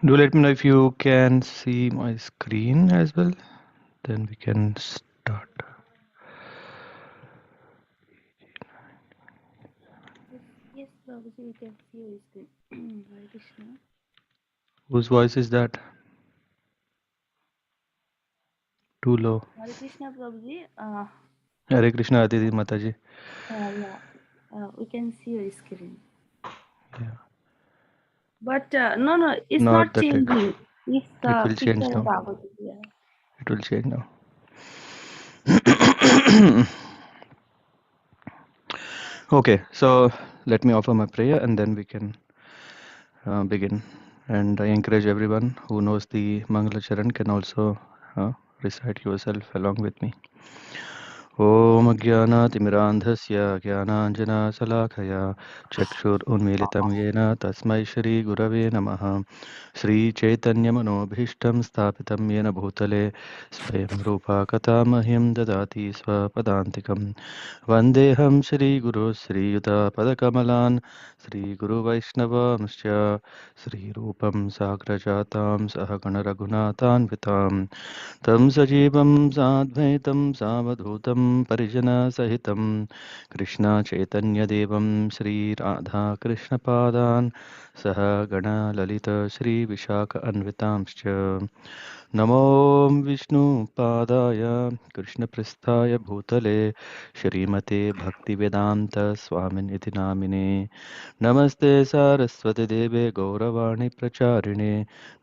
Do let me know if you can see my screen as well. Then we can start. Yes, Prabhuji, we can see your screen. Hare Krishna. Whose voice is that? Too low. Hare Krishna, Prabhuji. Hare Krishna Aditi Mataji. Yeah, we can see your screen. Yeah. But no, it's Not not that like changing. It's it will picture change of now. Prabhuji. Yeah. It will change now. Okay, so let me offer my prayer and then we can begin. And I encourage everyone who knows the Mangala Charan can also recite yourself along with me. ॐ अज्ञानातिमिरान्धस्य ज्ञानाञ्जनशलाखया चक्षुरुन्मीलितं येन तस्मै श्रीगुरवे नमः श्रीचैतन्यमनोभीष्टं स्थापितं येन भूतले स्वयं रूपा कथा मह्यं ददाति स्वपदान्तिकं वन्देऽहं श्रीगुरो श्रीयुतपदकमलान् श्रीगुरुवैष्णवांश्च श्रीरूपं साग्रजातां सहगणरघुनाथान्विताम् तं सजीवं साद्वैतं सावधूतं परिजनसहितं कृष्णचैतन्यदेवं श्रीराधाकृष्णपादान् सह गणललित श्रीविशाख अन्वितांश्च नमो विष्णुपादाय कृष्णपृष्ठाय भूतले श्रीमते भक्तिवेदान्तस्वामिनिधि नामिने नमस्ते सारस्वतीदेवे गौरवाणी प्रचारिणे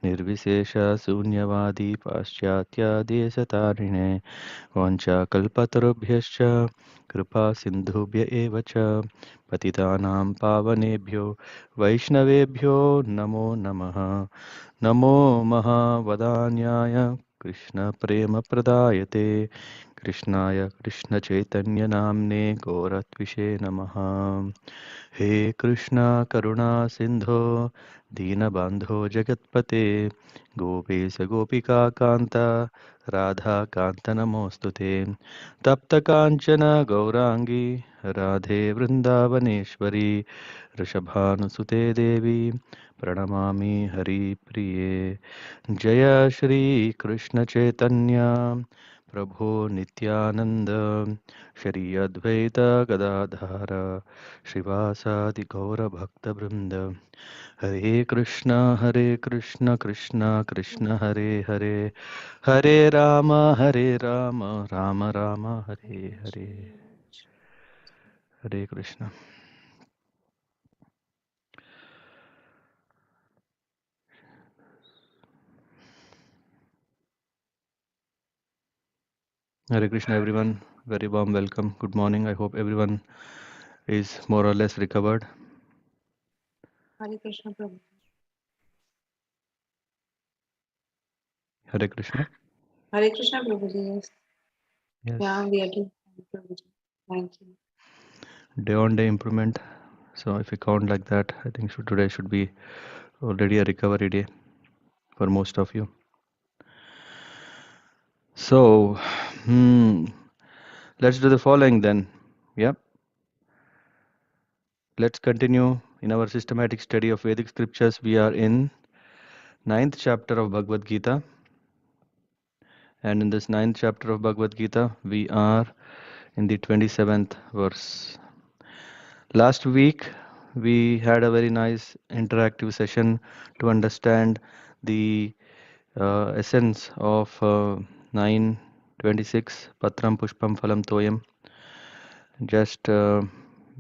निर्विशेषशून्यवादी पाश्चात्यादेशतारिणे वाञ्छाकल्पतरुभ्यश्च कृपासिन्धुभ्य एव च पतितानां पावनेभ्यो वैष्णवेभ्यो नमो नमः नमो महावदान्याय कृष्णप्रेमप्रदायते कृष्णाय कृष्णचैतन्यनाम्ने गौरत्विषे नमः हे कृष्णा करुणा सिन्धो दीनबन्धो जगत्पते गोपेश गोपिका कान्त राधाकान्त नमोऽस्तु ते तप्तकाञ्चन गौराङ्गी राधे वृन्दावनेश्वरी वृषभानुसुते देवी प्रणमामि हरिप्रिये जय श्रीकृष्णचैतन्य प्रभो नित्यानन्द श्री अद्वैत गदाधर श्रीवासादि गौरभक्तवृन्द हरे Krishna Krishna Krishna Hare Hare Hare Ram Ram Ram Hare Hare Hare Krishna Hare Krishna everyone, very warm welcome. Good morning. I hope everyone is more or less recovered. Hare Krishna Prabhu. Hare Krishna. Hare Krishna Prabhuji, yes. Yes. Yeah, we are doing Prabhuji. Thank you. Day on day improvement. So if we count like that, I think today should be already a recovery day for most of you. So let's do the following then. Yep. Let's continue in our systematic study of Vedic scriptures. We are in 9th chapter of Bhagavad Gita. And in this 9th chapter of Bhagavad Gita, we are in the 27th verse. Last week, we had a very nice interactive session to understand the essence of 9:26 Patram Pushpam Phalam Toyam. Just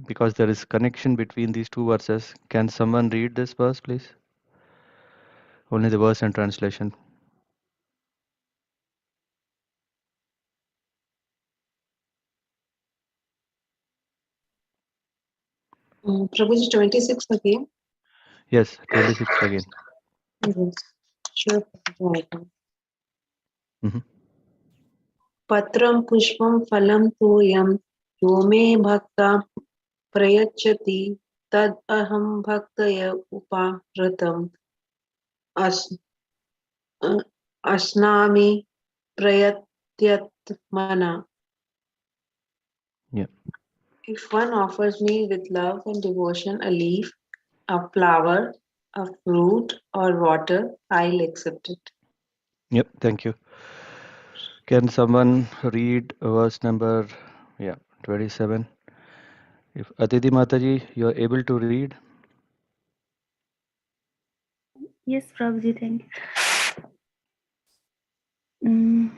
because there is connection between these two verses, can someone read this verse, please? Only the verse and translation. Prabhuji 26 again. Yes, 26 again. Yes. Sure. Prabhuji. Mhm. Patram pushpam phalam toyam yo me bhakta prayachati tad aham bhaktaya uparatam as asnami prayatyat mana. Yeah. If one offers me with love and devotion a leaf, a flower, a fruit or water, I'll accept it. Yep, thank you. Can someone read verse number 27? If Aditi Mataji, you are able to read. Yes, Prabhuji, thank you.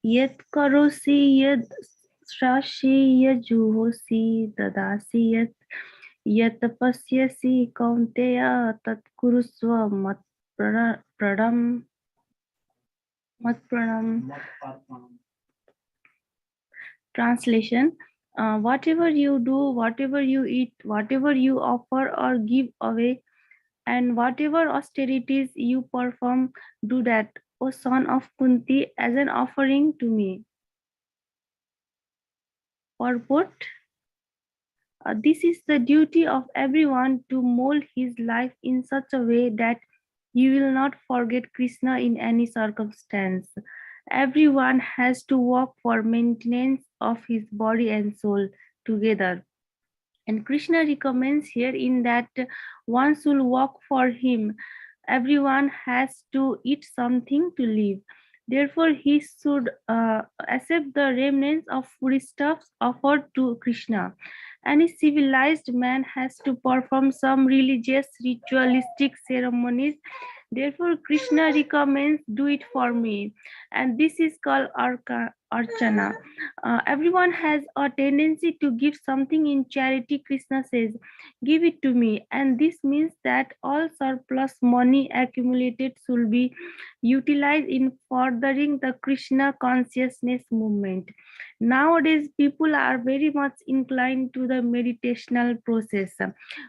Yat karosi yad srashi yajuhosi dadasi yat pasyasi kaunteya tat kurusva mat pranam. Translation: whatever you do, whatever you eat, whatever you offer or give away, and whatever austerities you perform, do that, O son of Kunti, as an offering to me. Purport: this is the duty of everyone to mold his life in such a way that he will not forget Krishna in any circumstance. Everyone has to work for maintenance of his body and soul together. And Krishna recommends here in that one should work for him. Everyone has to eat something to live. Therefore, he should accept the remnants of foodstuffs offered to Krishna. Any civilized man has to perform some religious ritualistic ceremonies. Therefore, Krishna recommends, do it for me. And this is called archana. Everyone has a tendency to give something in charity. Krishna says, give it to me. And this means that all surplus money accumulated should be utilized in furthering the Krishna consciousness movement. Nowadays, people are very much inclined to the meditational process,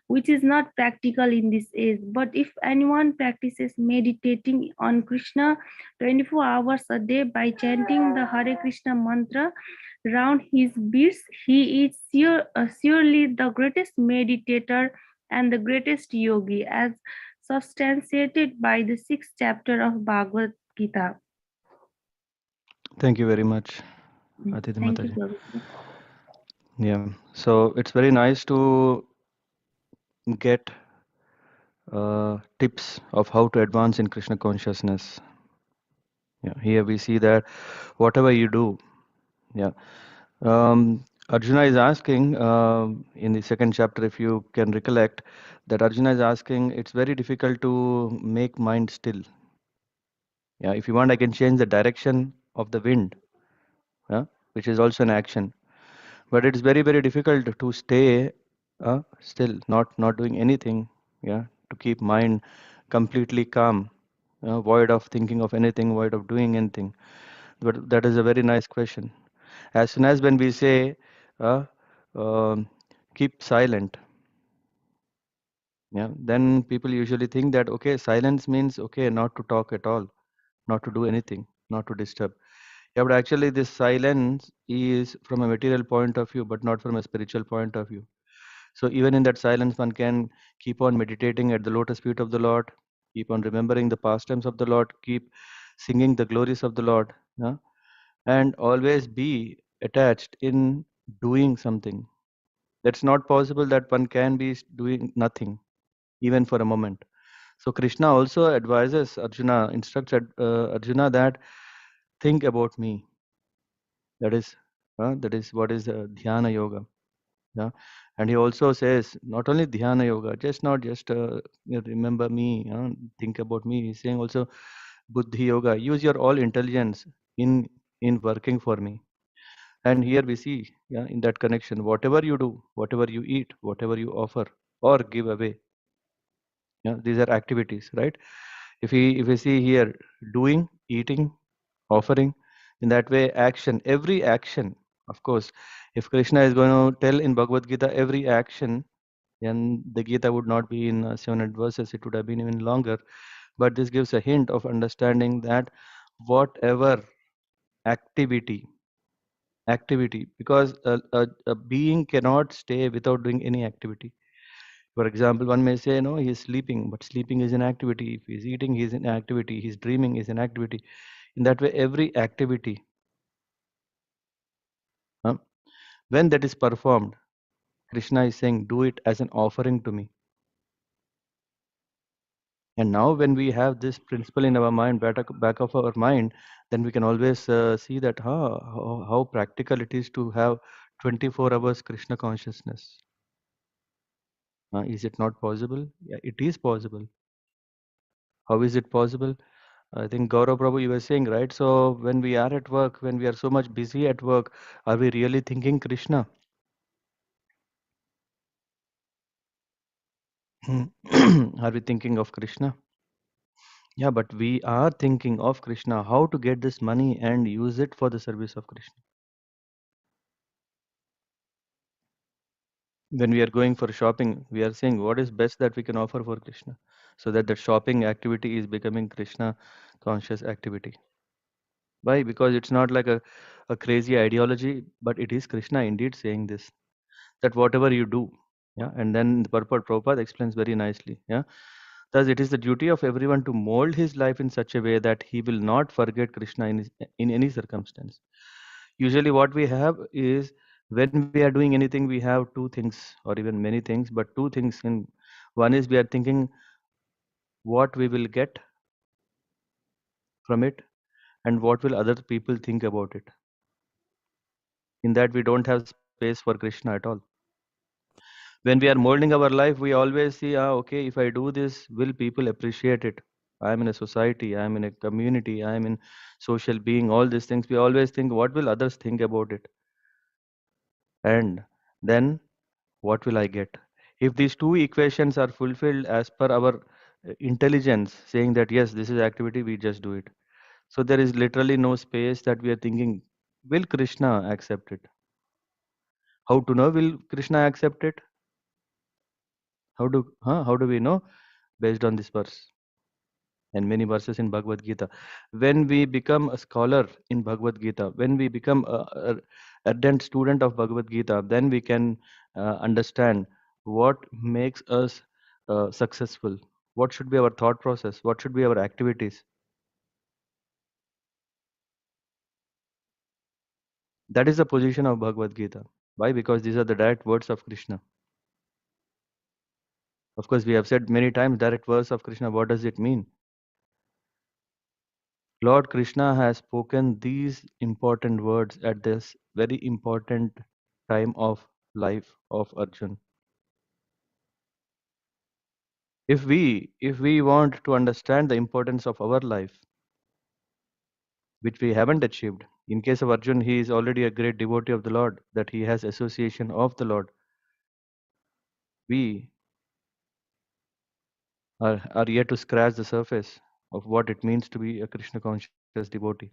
which is not practical in this age. But if anyone practices meditating on Krishna 24 hours a day by chanting the Hare Krishna mantra round his beats, he is surely the greatest meditator and the greatest yogi, as substantiated by the 6th chapter of Bhagavad Gita. Thank you very much, Aditi Thank you, Mataji. Prabhupada. Yeah, so it's very nice to get tips of how to advance in Krishna consciousness. Yeah, here we see that whatever you do, yeah. Arjuna is asking in the second chapter, if you can recollect, that Arjuna is asking, it's very difficult to make mind still. Yeah, if you want, I can change the direction of the wind, yeah, which is also an action. But it's very, very difficult to stay still, not doing anything. Yeah, to keep mind completely calm, void of thinking of anything, void of doing anything. But that is a very nice question. As soon as when we say uh, um, keep silent, yeah, then people usually think that okay, silence means okay, not to talk at all, not to do anything, not to disturb. Yeah, but actually this silence is from a material point of view, but not from a spiritual point of view. So even in that silence, one can keep on meditating at the lotus feet of the Lord, keep on remembering the pastimes of the Lord, keep singing the glories of the Lord, yeah, and always be attached in doing something. That's not possible that one can be doing nothing, even for a moment. So Krishna also advises Arjuna, instructs Arjuna that think about me. That is what is dhyana yoga. Yeah, and he also says not only dhyana yoga, just not just remember me, think about me. He's saying also buddhi yoga. Use your all intelligence in working for me. And here we see, yeah, in that connection, whatever you do, whatever you eat, whatever you offer or give away, yeah, these are activities, right? If we see here, doing, eating, offering, in that way, action, every action, of course, if Krishna is going to tell in Bhagavad Gita every action, then the Gita would not be in 700 verses, it would have been even longer. But this gives a hint of understanding that whatever activity, because a being cannot stay without doing any activity. For example, one may say, no, he is sleeping, but sleeping is an activity. If he is eating, he is an activity. He's dreaming is an activity. In that way, every activity, uh, when that is performed, Krishna is saying, do it as an offering to me. And now when we have this principle in our mind, back of our mind, then we can always see that how practical it is to have 24 hours Krishna consciousness. Is it not possible? Yeah, it is possible. How is it possible? I think Gaurav Prabhu, you were saying, right? So when we are at work, when we are so much busy at work, are we really thinking Krishna? Are we thinking of Krishna? Yeah, but we are thinking of Krishna, how to get this money and use it for the service of Krishna. When we are going for shopping, we are saying what is best that we can offer for Krishna, so that the shopping activity is becoming Krishna conscious activity. Why? Because it's not like a crazy ideology, but it is Krishna indeed saying this, that whatever you do, yeah, and then the purport Prabhupada explains very nicely, yeah. Thus, it is the duty of everyone to mold his life in such a way that he will not forget Krishna in any circumstance. Usually, what we have is when we are doing anything, we have two things or even many things, but two things. In one is we are thinking what we will get from it and what will other people think about it. In that, we don't have space for Krishna at all. When we are molding our life, we always see, okay, if I do this, will people appreciate it? I'm in a society, I'm in a community, I'm in social being, all these things. We always think, what will others think about it? And then what will I get? If these two equations are fulfilled as per our intelligence, saying that yes, this is activity, we just do it. So there is literally no space that we are thinking, will Krishna accept it? How to know will Krishna accept it? How do we know? Based on this verse and many verses in Bhagavad Gita. When we become a scholar in Bhagavad Gita, when we become a ardent student of Bhagavad Gita, then we can understand what makes us successful. What should be our thought process? What should be our activities? That is the position of Bhagavad Gita. Why? Because these are the direct words of Krishna. Of course, we have said many times direct words of Krishna. What does it mean? Lord Krishna has spoken these important words at this very important time of life of Arjun. If we want to understand the importance of our life, which we haven't achieved, in case of Arjun, he is already a great devotee of the Lord, that he has association of the Lord. We are yet to scratch the surface of what it means to be a Krishna conscious devotee.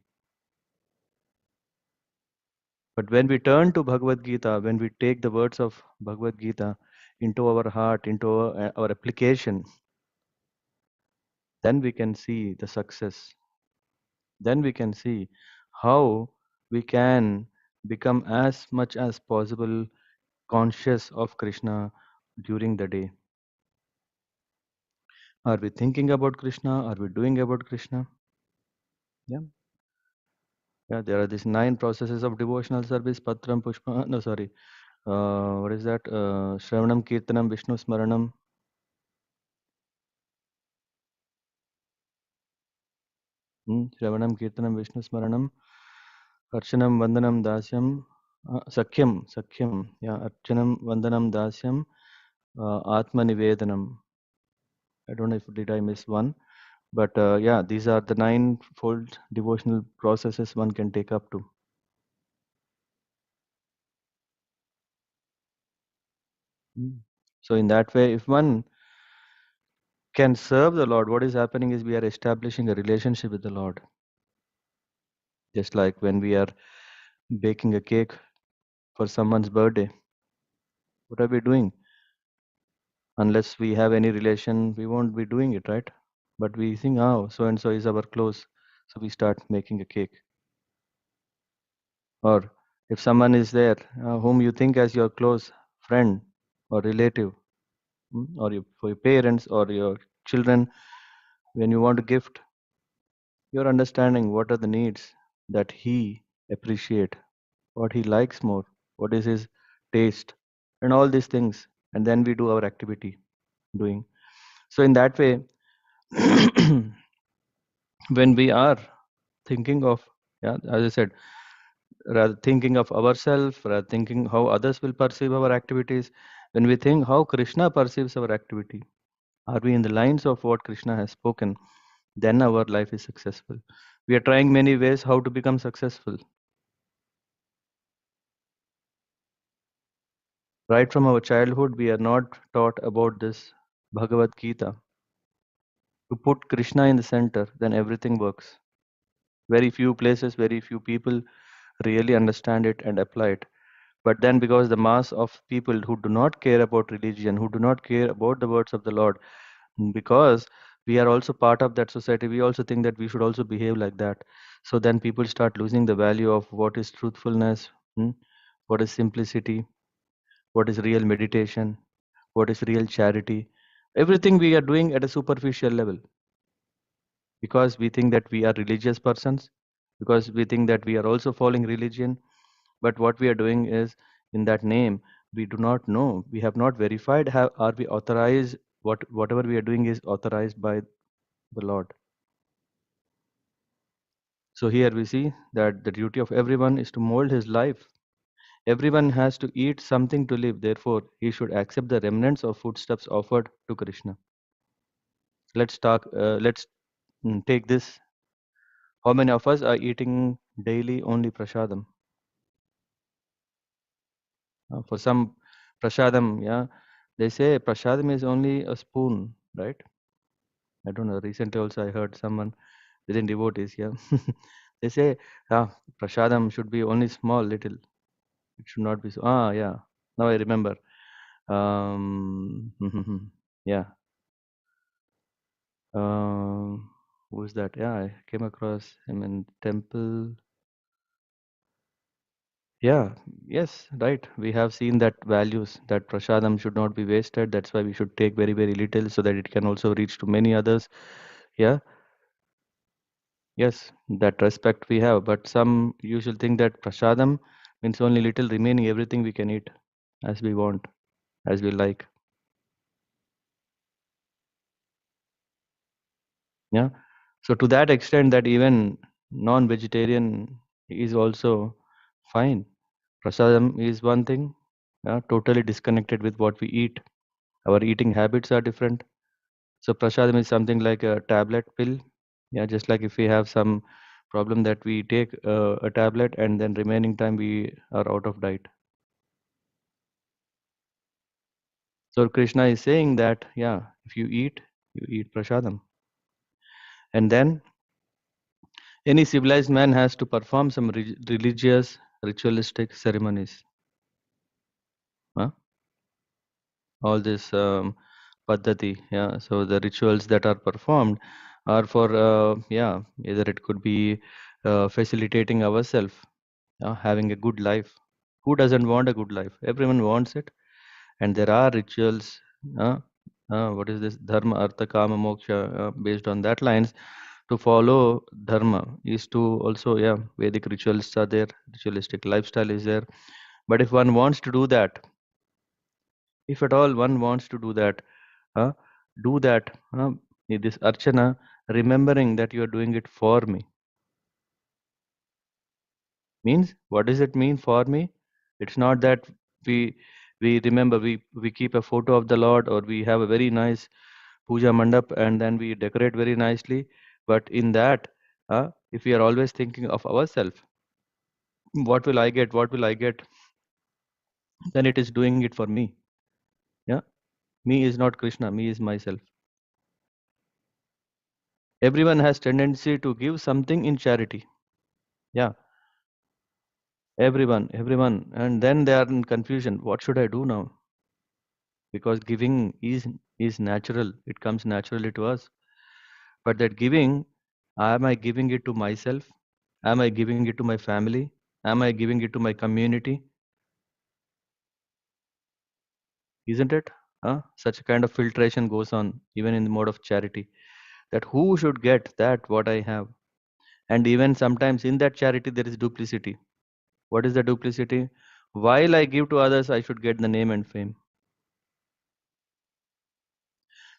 But when we turn to Bhagavad Gita, when we take the words of Bhagavad Gita into our heart, into our application, then we can see the success. Then we can see how we can become as much as possible conscious of Krishna during the day. Are we thinking about Krishna? Are we doing about Krishna? Yeah. Yeah, there are these 9 processes of devotional service. Patram, Pushpa, no, sorry. What is that? Shravanam, Kirtanam, Vishnu Smaranam, Shravanam, Kirtanam, Vishnu Smaranam, Archanam, Vandanam, Dasyam, Sakyam, yeah, Archanam, Vandanam, Dasyam, Atma Nivedanam. I don't know if did I miss one, but yeah, these are the 9-fold devotional processes one can take up to. Mm. So in that way, if one can serve the Lord, what is happening is we are establishing a relationship with the Lord. Just like when we are baking a cake for someone's birthday, what are we doing? Unless we have any relation, we won't be doing it, right? But we think, oh, so and so is our close, so we start making a cake. Or if someone is there whom you think as your close friend or relative, or for your parents or your children, when you want to gift, you're understanding what are the needs that he appreciate, what he likes more, what is his taste, and all these things, and then we do our activity doing. So in that way, When we are thinking of, yeah, as I said, rather thinking of ourselves, rather thinking how others will perceive our activities, when we think how Krishna perceives our activity, are we in the lines of what Krishna has spoken, then our life is successful. We are trying many ways how to become successful. Right from our childhood, we are not taught about this Bhagavad Gita. To put Krishna in the center, then everything works. Very few places, very few people really understand it and apply it. But then, because the mass of people who do not care about religion, who do not care about the words of the Lord, because we are also part of that society, we also think that we should also behave like that. So then people start losing the value of what is truthfulness, what is simplicity, what is real meditation, what is real charity. Everything we are doing at a superficial level because we think that we are religious persons, because we think that we are also following religion. But what we are doing is, in that name, we do not know. We have not verified. Are we authorized? Whatever we are doing is authorized by the Lord. So here we see that the duty of everyone is to mold his life. Everyone has to eat something to live. Therefore, he should accept the remnants of foodstuffs offered to Krishna. Let's talk. Let's take this. How many of us are eating daily only prasadam? For some, prasadam, yeah, they say prasadam is only a spoon, right? I don't know. Recently, also I heard someone within devotees, yeah, they say, prasadam should be only small, little. It should not be so. Yeah. Now I remember. Yeah. Who's that? Yeah, I came across him in temple. Yeah, yes, right. We have seen that values, that prasadam should not be wasted. That's why we should take very, very little so that it can also reach to many others. Yeah, yes, that respect we have. But some usually think that prasadam means only little remaining, everything we can eat as we want, as we like. Yeah. So to that extent that even non-vegetarian is also fine. Prasadam is one thing, yeah, totally disconnected with what we eat. Our eating habits are different. So prasadam is something like a tablet pill. Yeah, just like if we have some problem that we take a tablet and then remaining time we are out of diet. So Krishna is saying that, yeah, if you eat prasadam. And then any civilized man has to perform some religious, ritualistic ceremonies. Huh? All this paddhati, yeah. So the rituals that are performed are for, yeah, either it could be facilitating ourselves, having a good life. Who doesn't want a good life? Everyone wants it. And there are rituals. Uh, what is this? Dharma, Artha, Kama, Moksha. Based on that lines, to follow dharma is to also, yeah, Vedic rituals are there, ritualistic lifestyle is there. But if one wants to do that, if at all one wants to uh, do that, this archana, remembering that you are doing it for me, means what does it mean for me? It's not that we we remember we keep a photo of the Lord, or we have a very nice puja mandap and then we decorate very nicely. But in that, if we are always thinking of ourselves, what will I get, what will I get, then it is doing it for me. Yeah, me is not Krishna, me is myself. Everyone has tendency to give something in charity. Yeah, everyone, and then they are in confusion. What should I do now? Because giving is natural. It comes naturally to us. But that giving, am I giving it to myself? Am I giving it to my family? Am I giving it to my community? Isn't it? Such a kind of filtration goes on even in the mode of charity. That who should get that what I have? And even sometimes in that charity there is duplicity. What is the duplicity? While I give to others, I should get the name and fame.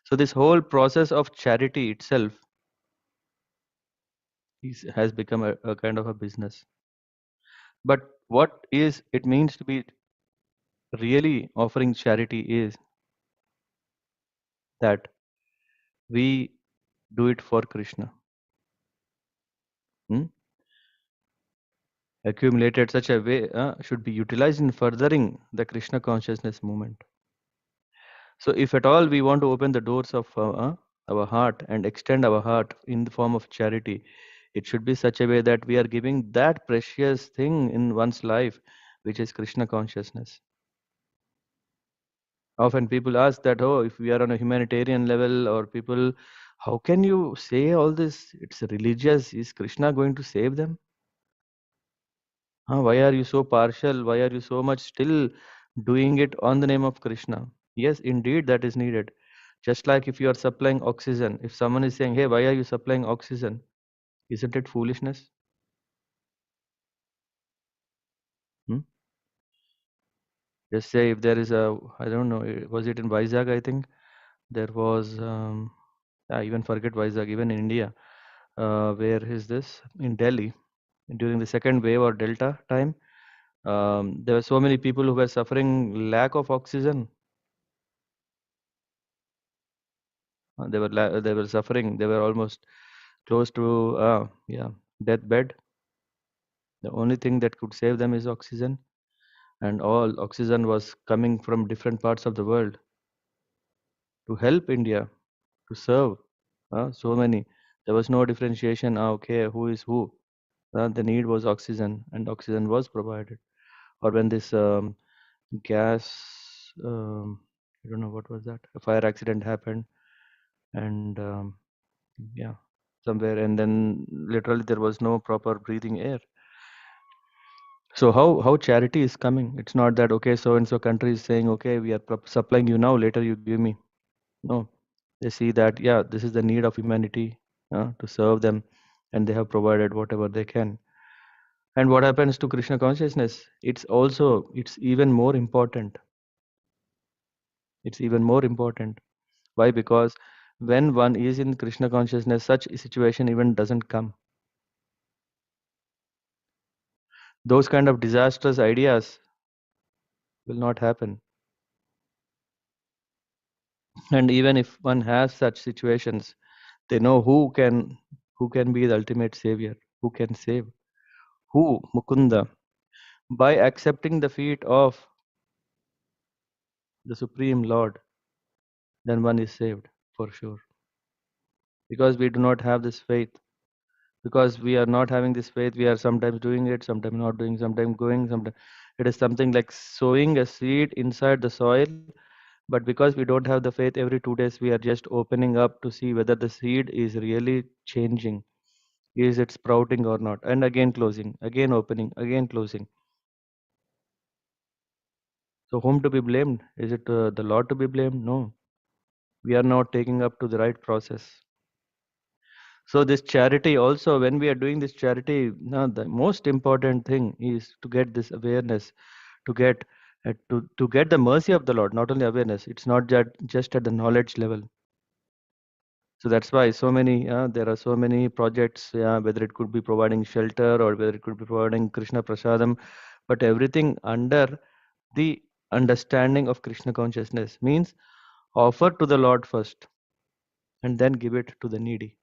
So this whole process of charity itself has become a kind of a business. But what is it means to be really offering charity is that we do it for Krishna. Hmm? Accumulated such a way should be utilized in furthering the Krishna consciousness movement. So if at all we want to open the doors of our heart and extend our heart in the form of charity, it should be such a way that we are giving that precious thing in one's life, which is Krishna consciousness. Often people ask that, oh, if we are on a humanitarian level, or people, how can you say all this? It's religious. Is Krishna going to save them? Why are you so partial? Why are you so much still doing it on the name of Krishna? Yes, indeed, that is needed. Just like if you are supplying oxygen, if someone is saying, hey, why are you supplying oxygen? Isn't it foolishness? Hmm? Just say if there is a, I don't know, was it in Vizag? I think there was, I even forget Vizag, even in India. Where is this? In Delhi, during the second wave or Delta time, there were so many people who were suffering lack of oxygen. They were suffering. They were almost close to deathbed. The only thing that could save them is oxygen, and all oxygen was coming from different parts of the world to help India to serve. So many. There was no differentiation. Okay, who is who? The need was oxygen, and oxygen was provided. Or when this gas, I don't know what was that. A fire accident happened, and yeah, somewhere, and then literally there was no proper breathing air. So how charity is coming? It's not that okay, so and so country is saying okay, we are supplying you now, later you give me. No, they see that yeah, this is the need of humanity to serve them, and they have provided whatever they can. And what happens to Krishna consciousness? It's even more important. It's even more important. Why? Because when one is in Krishna consciousness, such a situation even doesn't come. Those kind of disastrous ideas will not happen. And even if one has such situations, they know who can be the ultimate savior, who can save, who Mukunda. By accepting the feet of the Supreme Lord, then one is saved for sure. Because we do not have this faith, because we are not having this faith, we are sometimes doing it, sometimes not doing, sometimes going, sometimes it is something like sowing a seed inside the soil. But because we don't have the faith, every 2 days we are just opening up to see whether the seed is really changing. Is it sprouting or not? And again closing, again opening, again closing. So whom to be blamed? Is it the Lord to be blamed? No. We are not taking up to the right process. So this charity also, when we are doing this charity, now the most important thing is to get this awareness, to get to get the mercy of the Lord. Not only awareness, it's not just at the knowledge level. So that's why there are so many projects, whether it could be providing shelter or whether it could be providing Krishna Prasadam, but everything under the understanding of Krishna consciousness means offer to the Lord first and then give it to the needy.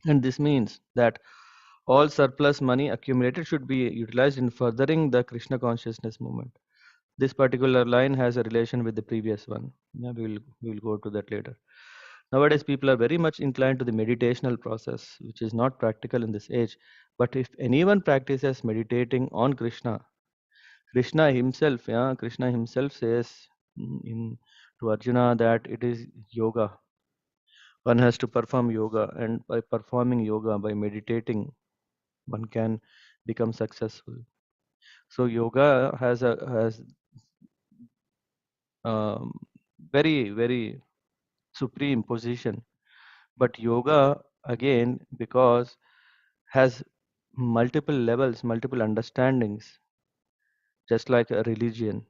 And this means that all surplus money accumulated should be utilized in furthering the Krishna consciousness movement. This particular line has a relation with the previous one. Yeah, we will go to that later. Nowadays, people are very much inclined to the meditational process, which is not practical in this age. But if anyone practices meditating on Krishna, Krishna himself says in to Arjuna that it is yoga. One has to perform yoga, and by performing yoga, by meditating, one can become successful. So yoga has um, very supreme position. But yoga again, because has multiple levels, multiple understandings. just like a religion.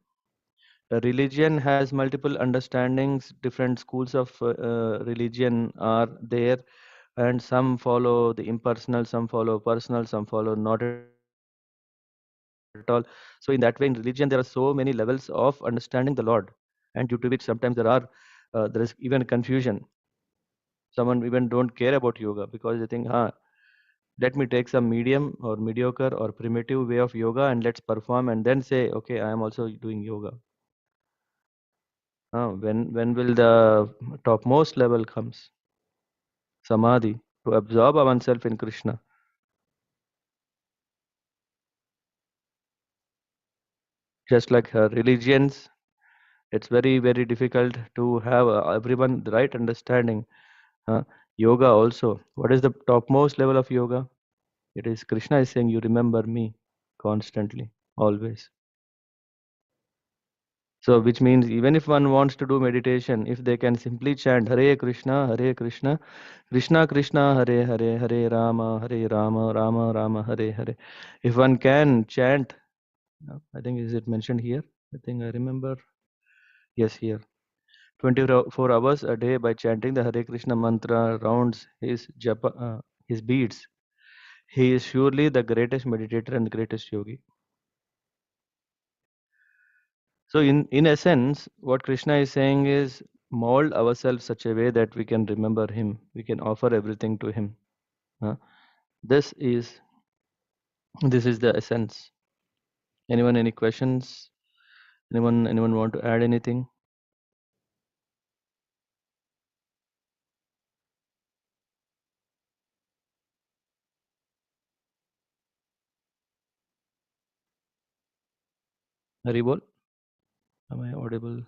A religion has multiple understandings, different schools of religion are there, and some follow the impersonal, some follow personal, some follow not at all. So in that way, in religion, there are so many levels of understanding the Lord, and due to which sometimes there is even confusion. Someone even don't care about yoga because they think, let me take some medium or mediocre or primitive way of yoga and let's perform and then say, okay, I am also doing yoga. When will the topmost level comes? Samadhi, to absorb oneself in Krishna. Just like religions, it's very, very difficult to have everyone the right understanding. Uh, Yoga also. What is the topmost level of yoga? It is Krishna is saying, you remember me constantly, always. So, which means even if one wants to do meditation, if they can simply chant Hare Krishna, Krishna Krishna, Hare Hare, Hare Rama, Rama Rama, Hare Hare. If one can chant, I think is it mentioned here? I think I remember. Yes, here. 24 hours a day by chanting the Hare Krishna mantra rounds his japa, his beads. He is surely the greatest meditator and greatest yogi. So in essence, what Krishna is saying is mold ourselves such a way that we can remember him. We can offer everything to him. Uh, this is this is the essence. Anyone any questions? Anyone want to add anything? Haribol? Am I audible?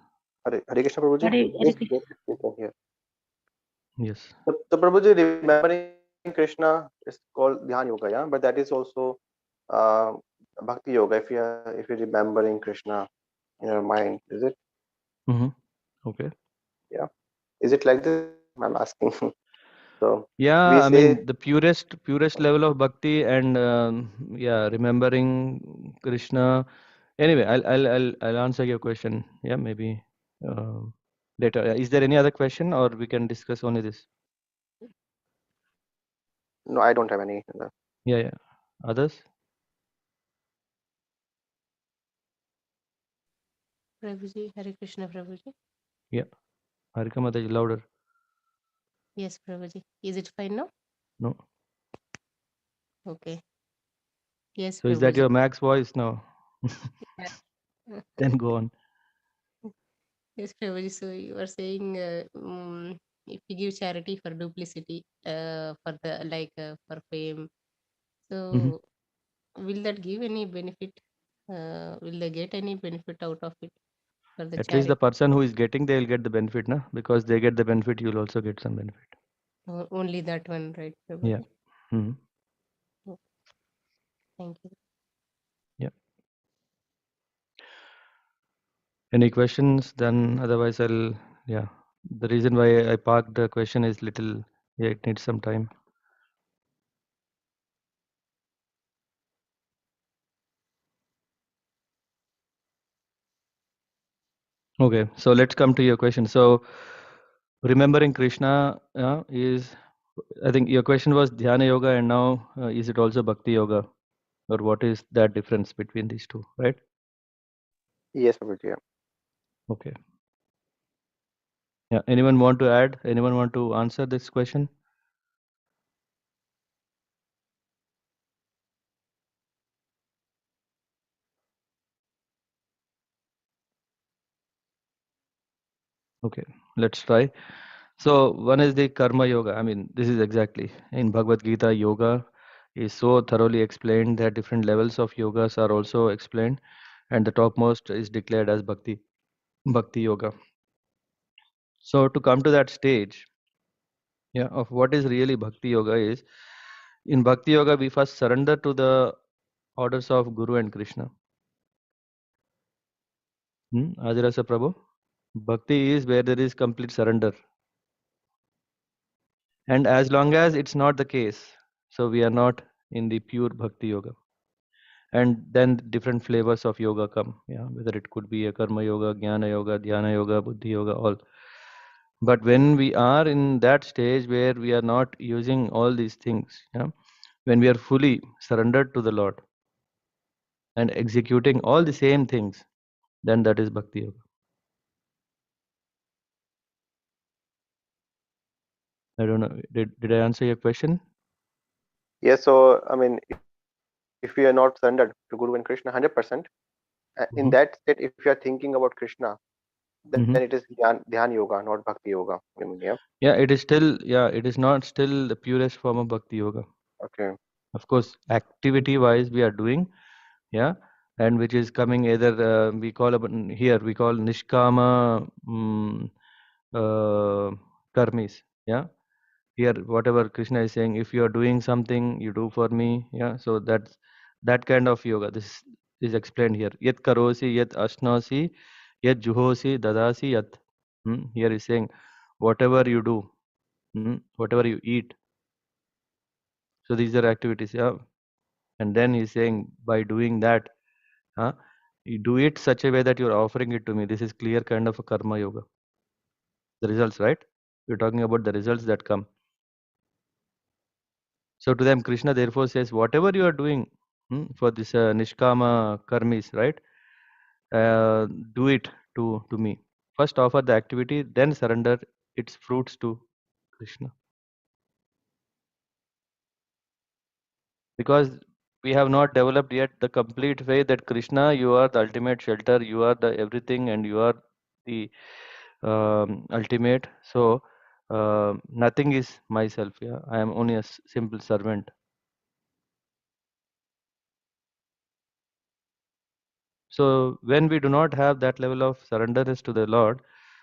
Hare Krishna Prabhuji. Hare Yes, Krishna. yes, you can hear. Yes. So Prabhuji, remembering Krishna is called Dhyan Yoga, yeah, but that is also uh, Bhakti Yoga. If you're remembering Krishna in your mind, is it? Mm-hmm. Okay. Yeah, is it like this? I'm asking. So Yeah, we I say mean the purest level of bhakti and yeah, remembering Krishna. Anyway, I'll answer your question. Yeah, maybe uh, later. Is there any other question, or we can discuss only this? no, I don't have any. Yeah, yeah. Others? Prabhuji, Hare Krishna Prabhuji. Yeah. Harika Mataji, louder. Yes, Prabhuji. Is it fine now? No. Okay. Yes, So is that Prabhuji. your max voice now? Yeah. Then go on. Yes, Prabhuji. So you are saying if you give charity for duplicity, for the for fame, Hmm. so will that give any benefit? Will they get any benefit out of it for the At least the charity? person who is getting, they'll get the benefit, na? Because they get the benefit, you'll also get some benefit. Only that one, right, Yeah. Prabhuji? Hmm. Oh, thank you. Yeah. Any questions? Then otherwise I'll, yeah. The reason why I parked the question is little, yeah, it needs some time. Okay, so let's come to your question. So remembering Krishna is, I think your question was Dhyana Yoga, and now is it also Bhakti Yoga, or what is that difference between these two, right? Yes, Prabhuji. Yeah. Okay. Yeah. Anyone want to add? Anyone want to answer this question? Okay, let's try. So one is the Karma Yoga. I mean, this is exactly in Bhagavad Gita. Yoga is so thoroughly explained that different levels of yogas are also explained, and the topmost is declared as Bhakti Yoga. So to come to that stage, yeah, of what is really Bhakti Yoga is, in Bhakti Yoga we first surrender to the orders of Guru and Krishna. Adirasa Prabhu. Bhakti is where there is complete surrender. And as long as it's not the case, so we are not in the pure Bhakti Yoga. and then different flavors of yoga come, yeah, whether it could be a karma yoga, jnana yoga, dhyana yoga, buddhi yoga, all. But when we are in that stage where we are not using all these things, yeah, when we are fully surrendered to the Lord and executing all the same things, then that is bhakti yoga. I don't know, did I answer your question? Yes, so I mean, if we are not surrendered to Guru and Krishna 100%, in Hmm. that state, if you are thinking about Krishna, then Hmm. it is dhyan yoga, not bhakti yoga. I mean, yeah. Yeah, it is still, yeah, it is not still the purest form of bhakti yoga. Okay. Of course, activity wise we are doing, yeah, and which is coming either we call here we call nishkama uh, karmis, yeah. Here whatever Krishna is saying, if you are doing something you do for me, yeah, so that's that kind of yoga. This is explained here, yat karosi yat ashnasi yat juhosi dadasi yat. Here is saying whatever you do, whatever you eat, so these are activities, yeah. And then he's saying by doing that, huh, you do it such a way that you're offering it to me. This is clear kind of a karma yoga. The results, right? We're talking about the results that come. So to them, Krishna therefore says, whatever you are doing for this nishkama karmis, right? Uh, do it to me. First offer the activity, then surrender its fruits to Krishna. Because we have not developed yet the complete faith that Krishna, you are the ultimate shelter, you are the everything, and you are the ultimate. So nothing is myself. Yeah, I am only a simple servant. So when we do not have that level of surrenderness to the Lord,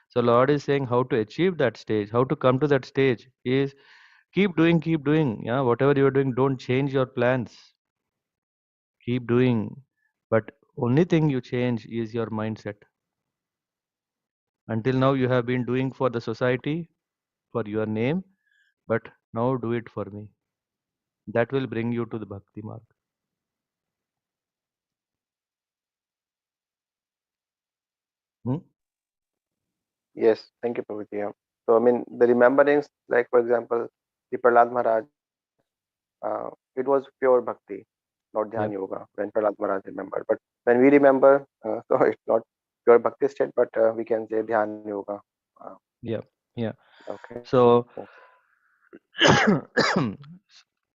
so Lord is saying how to achieve that stage, how to come to that stage is keep doing, keep doing. Yeah, whatever you are doing, don't change your plans. Keep doing. But only thing you change is your mindset. Until now you have been doing for the society, for your name, but now do it for me. That will bring you to the bhakti mark. Hmm? Yes, thank you, Prabhuji. Yeah. So I mean, the rememberings, like for example, the Prahlad Maharaj, it was pure bhakti, not dhyan Yep, yoga. When Prahlad Maharaj remembered, but when we remember, so it's not pure bhakti state, but we can say dhyan yoga. Uh, yep, yeah. okay. So,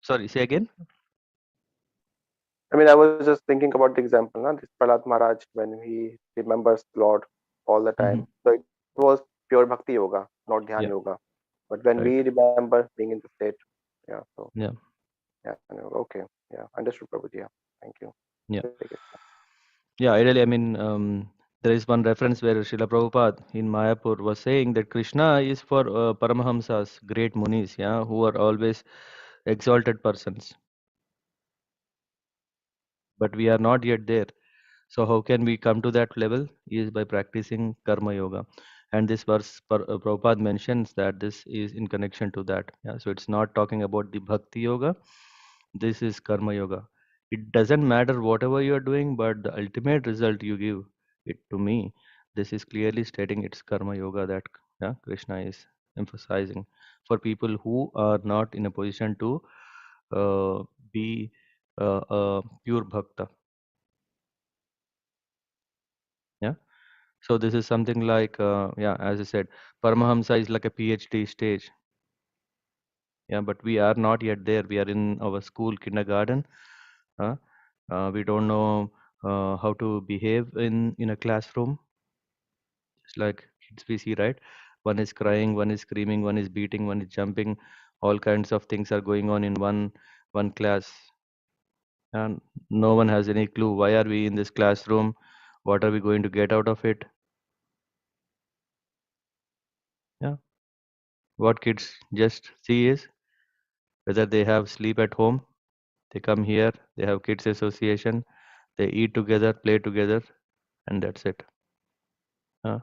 sorry, say again. I mean, I was just thinking about the example, na, this Prahlad Maharaj, when he remembers Lord all the Hmm. time. So it was pure bhakti yoga, not dhyan Yeah, yoga. But when we right. remember being in the state, yeah, so Yeah, yeah, okay, yeah, understood, Prabhuji. Yeah, thank you. yeah, Very good. yeah. Ideally, I mean, there is one reference where Srila Prabhupada in Mayapur was saying that Krishna is for Paramahamsas, great munis, yeah, who are always exalted persons, but we are not yet there. So how can we come to that level? Is by practicing karma yoga. And this verse, Prabhupada mentions that this is in connection to that. Yeah, so it's not talking about the bhakti yoga. This is karma yoga. It doesn't matter whatever you are doing, but the ultimate result you give it to me. This is clearly stating it's karma yoga that, yeah, Krishna is emphasizing for people who are not in a position to uh, be a pure bhakta. Yeah. So this is something like, yeah, as I said, Paramahamsa is like a PhD stage. Yeah, but we are not yet there. We are in our school kindergarten. Uh, we don't know how to behave in a classroom. It's like kids we see, right? One is crying, one is screaming, one is beating, one is jumping. All kinds of things are going on in one class, and no one has any clue. Why are we in this classroom? What are we going to get out of it? Yeah, what kids just see is whether they have sleep at home, they come here, they have kids association, they eat together, play together, and that's it. Uh,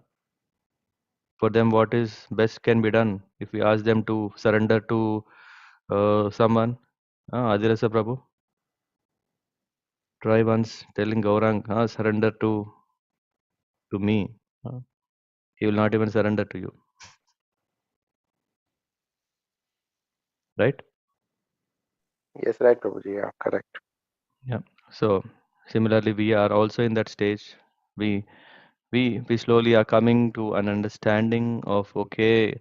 for them, what is best can be done. If we ask them to surrender to someone, Adirasa Prabhu, Try once telling Gaurang, surrender to me. He will not even surrender to you. Right? Yes, right, Prabhuji. Yeah, correct. Yeah. So similarly, we are also in that stage. We slowly are coming to an understanding of, okay,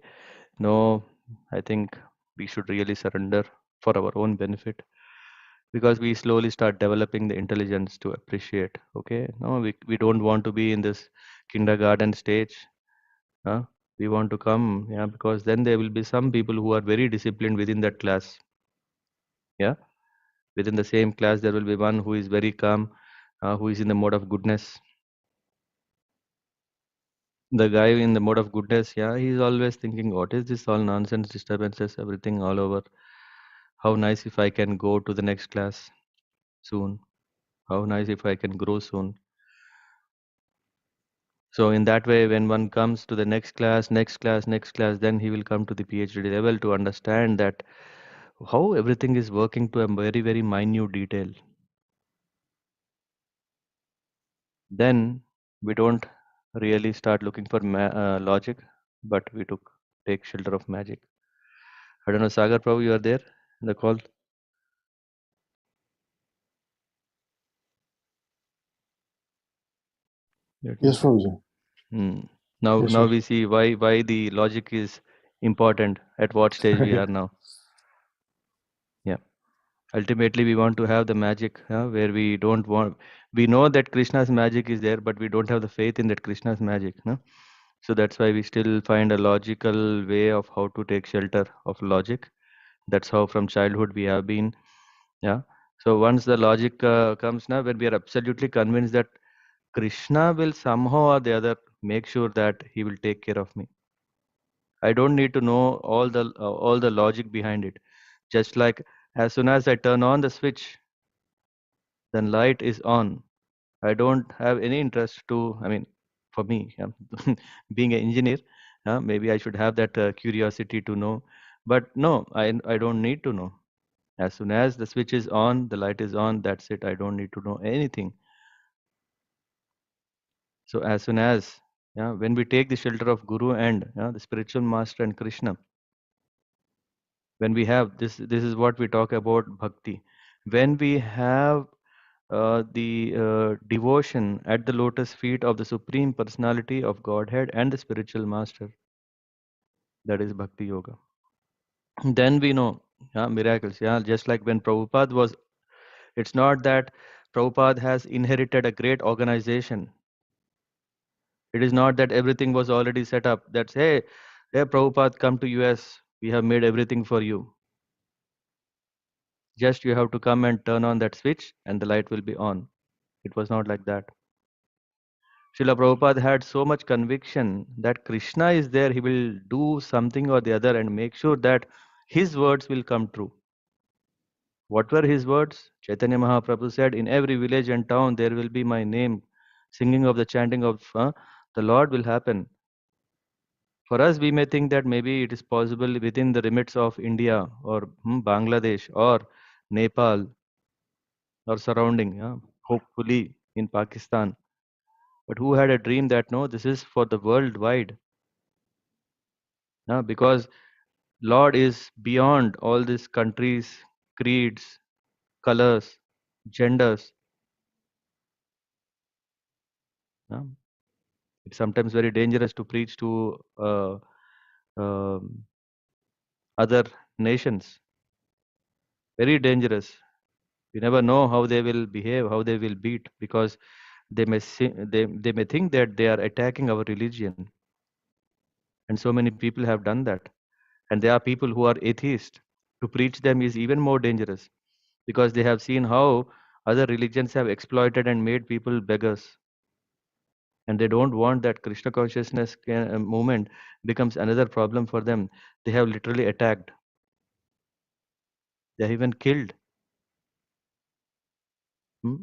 no, I think we should really surrender for our own benefit, because we slowly start developing the intelligence to appreciate. Okay, no, we don't want to be in this kindergarten stage. Huh? We want to come, yeah, because then there will be some people who are very disciplined within that class. Yeah, within the same class, there will be one who is very calm, who is in the mode of goodness. The guy in the mode of goodness, yeah, he's always thinking, what is this all nonsense, disturbances, everything all over? How nice if I can go to the next class soon. How nice if I can grow soon. So in that way, when one comes to the next class, next class, next class, then he will come to the PhD level to understand that how everything is working to a very, very minute detail. Then we don't really start looking for logic, but we take shelter of magic. I don't know, Sagar Prabhu, you are there in the call? Let me Yes, see. Prabhuji. Hmm. Now, Yes, now sir. we see why the logic is important. At what stage we are now? Yeah. Ultimately, we want to have the magic, where we don't want. We know that Krishna's magic is there, but we don't have the faith in that Krishna's magic. No? So that's why we still find a logical way of how to take shelter of logic. That's how from childhood we have been. Yeah. So once the logic comes now, when we are absolutely convinced that Krishna will somehow or the other make sure that he will take care of me. I don't need to know all the logic behind it. Just like as soon as I turn on the switch, then light is on. I don't have any interest to. I mean, for me, yeah, being an engineer, maybe I should have that curiosity to know. But no, I don't need to know. As soon as the switch is on, the light is on. That's it. I don't need to know anything. So as soon as, yeah, when we take the shelter of Guru and, the spiritual master and Krishna, when we have this is what we talk about bhakti. When we have the devotion at the lotus feet of the supreme personality of Godhead and the spiritual master, that is Bhakti Yoga. Then we know, yeah, miracles. Yeah, just like when Prabhupada was, it's not that Prabhupada has inherited a great organization. It is not that everything was already set up. That's, hey, Prabhupada, come to US. We have made everything for you. Just you have to come and turn on that switch and the light will be on. It was not like that. Srila Prabhupada had so much conviction that Krishna is there, he will do something or the other and make sure that his words will come true. What were his words? Chaitanya Mahaprabhu said, in every village and town there will be my name. Singing of the chanting of the Lord will happen. For us, we may think that maybe it is possible within the limits of India or Bangladesh or Nepal or surrounding, hopefully in Pakistan. But who had a dream that no, this is for the worldwide? Because Lord is beyond all these countries, creeds, colors, genders. Yeah. It's sometimes very dangerous to preach to um, other nations. Very dangerous. You never know how they will behave, how they will beat, because they may think that they are attacking our religion. And so many people have done that. And there are people who are atheist. To preach them is even more dangerous, because they have seen how other religions have exploited and made people beggars. And they don't want that Krishna consciousness movement becomes another problem for them. They have literally attacked. They have even killed. Hmm?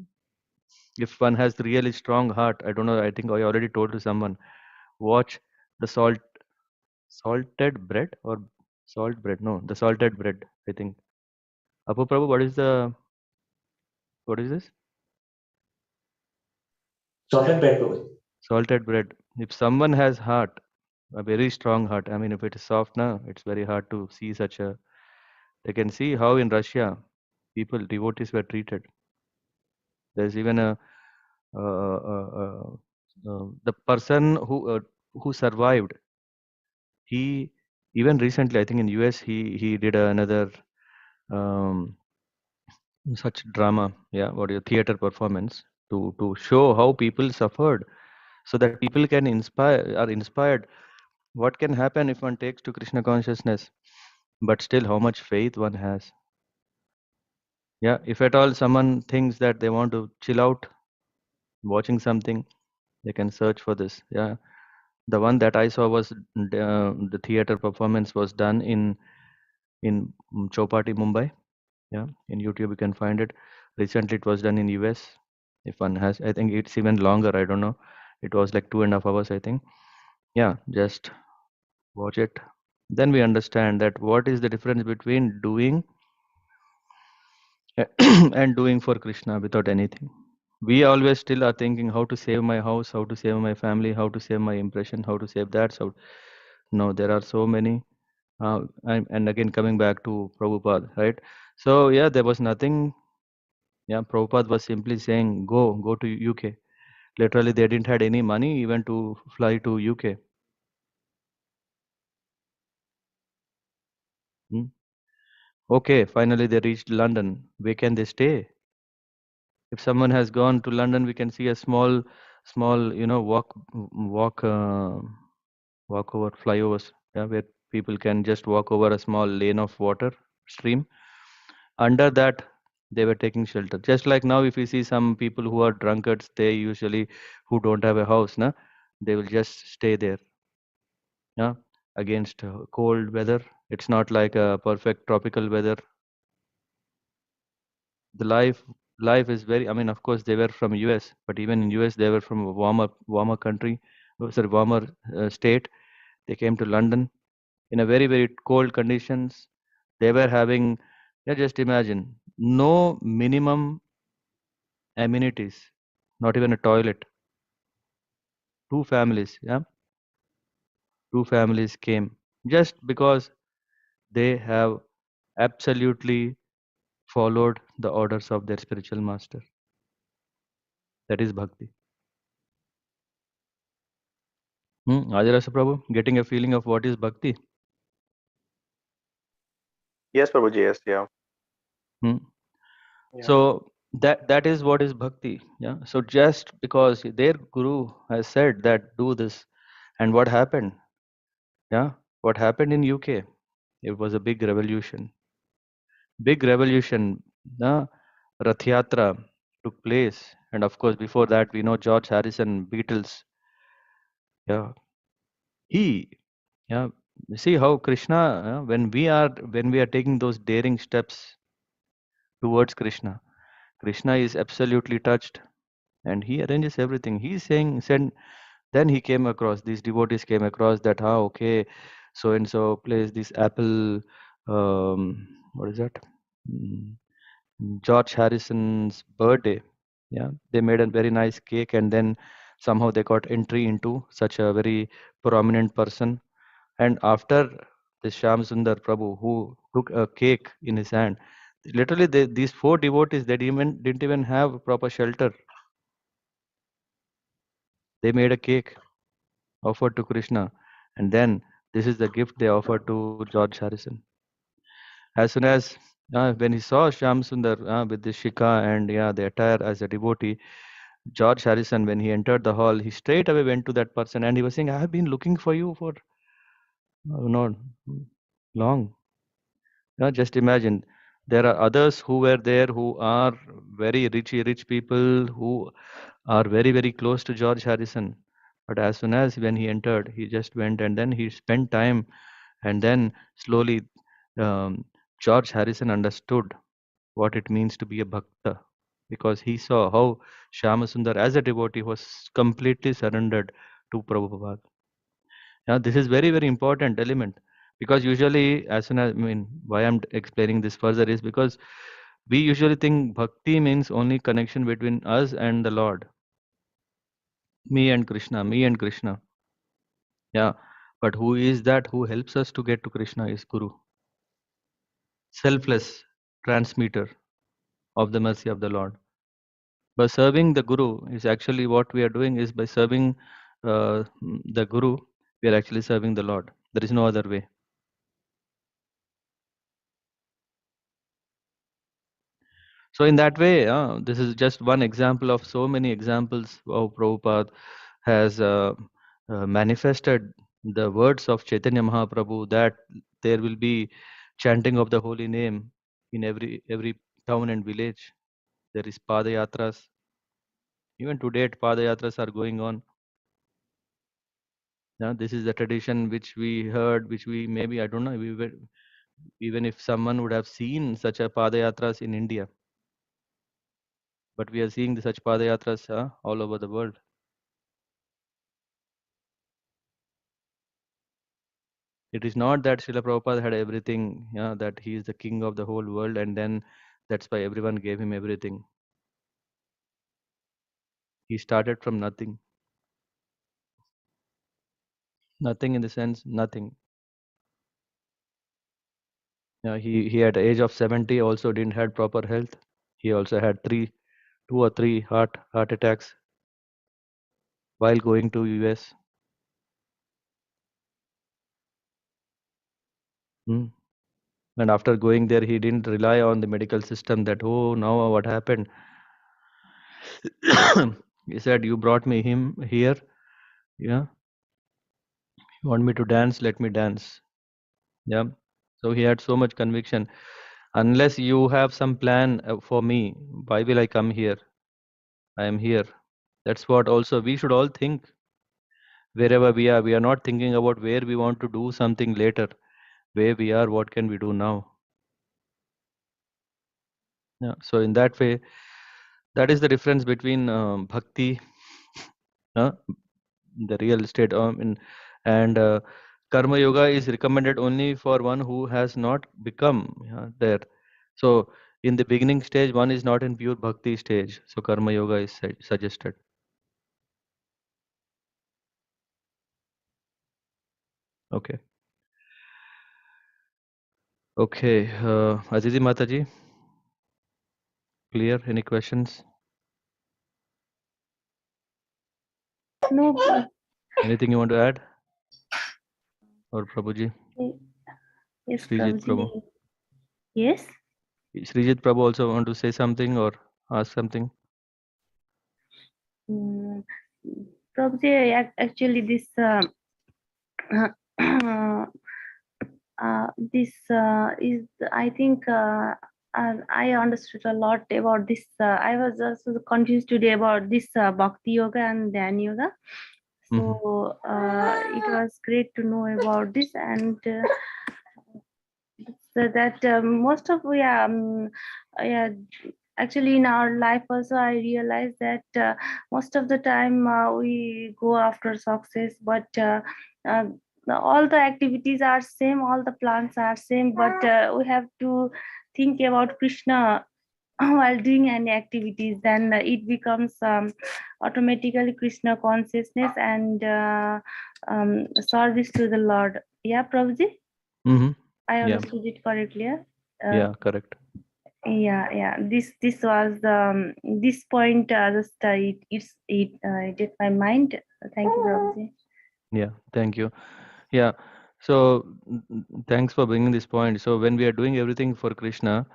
If one has really strong heart, I don't know, I think I already told to someone, watch the salted bread or salt bread. No, the salted bread, I think. Apu Prabhu, what is this? Salted bread, Prabhu. Salted bread. If someone has heart, a very strong heart, I mean, if it is soft now, it's very hard to see such a. They can see how in Russia, devotees were treated. There's even the person who survived. He even recently, I think in US, he did another um, such drama, yeah, what your theater performance to show how people suffered, so that people can are inspired. What can happen if one takes to Krishna consciousness, but still how much faith one has. Yeah, if at all someone thinks that they want to chill out watching something, they can search for this. Yeah, the one that I saw was the theater performance was done in Chowpatty, Mumbai. Yeah, in YouTube you can find it. Recently it was done in US. If one has, I think it's even longer. I don't know. It was like 2.5 hours, I think. Yeah, just watch it. Then we understand that what is the difference between doing and doing for Krishna without anything. We always still are thinking how to save my house, how to save my family, how to save my impression, how to save that. So no, there are so many. And again coming back to Prabhupada, right? So yeah, there was nothing. Yeah, Prabhupada was simply saying, go to UK. Literally, they didn't had any money even to fly to UK. Hmm. Okay, finally they reached London. Where can they stay? If someone has gone to London, we can see a small, walk over flyovers, yeah, where people can just walk over a small lane of water stream. Under that, they were taking shelter. Just like now, if you see some people who are drunkards, they usually who don't have a house, na, they will just stay there, yeah, against cold weather. It's not like a perfect tropical weather. The life is very. I mean, of course, they were from US, but even in US, they were from a warmer country, sorry, warmer state. They came to London in a very cold conditions. They were having, yeah, just imagine, no minimum amenities, not even a toilet. Yeah, two families came just because they have absolutely followed the orders of their spiritual master. That is bhakti. Ajarasa Prabhu, getting a feeling of what is bhakti? Yes, Prabhuji, yes, yeah. Hmm. Yeah. So that is what is bhakti. Yeah. So just because their guru has said that do this, and what happened? Yeah. What happened in UK? It was a big revolution. Big revolution. The Rath Yatra took place, and of course before that we know George Harrison, Beatles. Yeah. He. Yeah. See how Krishna, when we are taking those daring steps towards Krishna, Krishna is absolutely touched and he arranges everything. He's saying, said, then he came across, these devotees came across that, okay, so and so place this apple, what is that? Mm, George Harrison's birthday. Yeah, they made a very nice cake and then somehow they got entry into such a very prominent person. And after this Sham Sundar Prabhu, who took a cake in his hand, literally these four devotees, they didn't even have proper shelter. They made a cake, offered to Krishna, and then this is the gift they offered to George Harrison. As soon as when he saw Sham Sundar with the shika and the attire as a devotee, George Harrison, when he entered the hall, he straight away went to that person and he was saying, "I have been looking for you for not long." Just imagine. There are others who were there who are very rich people who are very close to George Harrison. But as soon as when he entered, he just went and then he spent time and then slowly um, George Harrison understood what it means to be a bhakta because he saw how Shyamasundar as a devotee was completely surrendered to Prabhupada. Yeah, this is very important element because usually as soon as I mean why I'm explaining this further is because we usually think bhakti means only connection between us and the Lord. Me and Krishna, me and Krishna. Yeah. But who is that who helps us to get to Krishna is Guru. Selfless transmitter of the mercy of the Lord. By serving the Guru is actually what we are doing is by serving the Guru, we are actually serving the Lord. There is no other way. So in that way, this is just one example of so many examples how Prabhupada has manifested the words of Chaitanya Mahaprabhu that there will be chanting of the holy name in every town and village. There is Padayatras. Even to date, Padayatras are going on. Yeah, this is the tradition which we heard, which we maybe, I don't know, even if someone would have seen such a Padayatras in India. But we are seeing such Padayatras all over the world. It is not that Srila Prabhupada had everything, yeah, that he is the king of the whole world, and then that's why everyone gave him everything. He started from nothing. Nothing in the sense, nothing. Yeah, he at the age of 70 also didn't had proper health. He also had two or three heart attacks while going to US. Hmm. And after going there, he didn't rely on the medical system that, oh, now what happened? He said, you brought me him here. Yeah. You want me to dance? Let me dance. Yeah. So he had so much conviction. Unless you have some plan for me, why will I come here? I am here. That's what also we should all think wherever we are. We are not thinking about where we want to do something later. Where we are, what can we do now? Yeah. So in that way, that is the difference between bhakti, uh, the real state, and karma yoga is recommended only for one who has not become there. So in the beginning stage, one is not in pure bhakti stage. So karma yoga is suggested. Okay. Okay. Aditi Mataji, clear? Any questions? No, Anything you want to add? Or Prabhuji? yes, Srijit Prabhu. Prabhuji. Yes. Srijit Prabhu also want to say something or ask something? Mm, Prabhuji, actually, this is, I think, I understood a lot about this. I was also confused today about this Bhakti Yoga and Dhyana Yoga. So it was great to know about this, and so that most of yeah, actually in our life also I realized that most of the time we go after success, but uh, all the activities are same, all the plans are same, but we have to think about Krishna while doing any activities. Then it becomes automatically Krishna consciousness and service to the Lord. Yeah, Prabhuji, Mm-hmm. I Yeah. understood it correctly. Yeah? Yeah, correct. Yeah. This was this point. Just it did my mind. Thank you, Prabhuji. Yeah, thank you. Yeah. So thanks for bringing this point. So when we are doing everything for Krishna,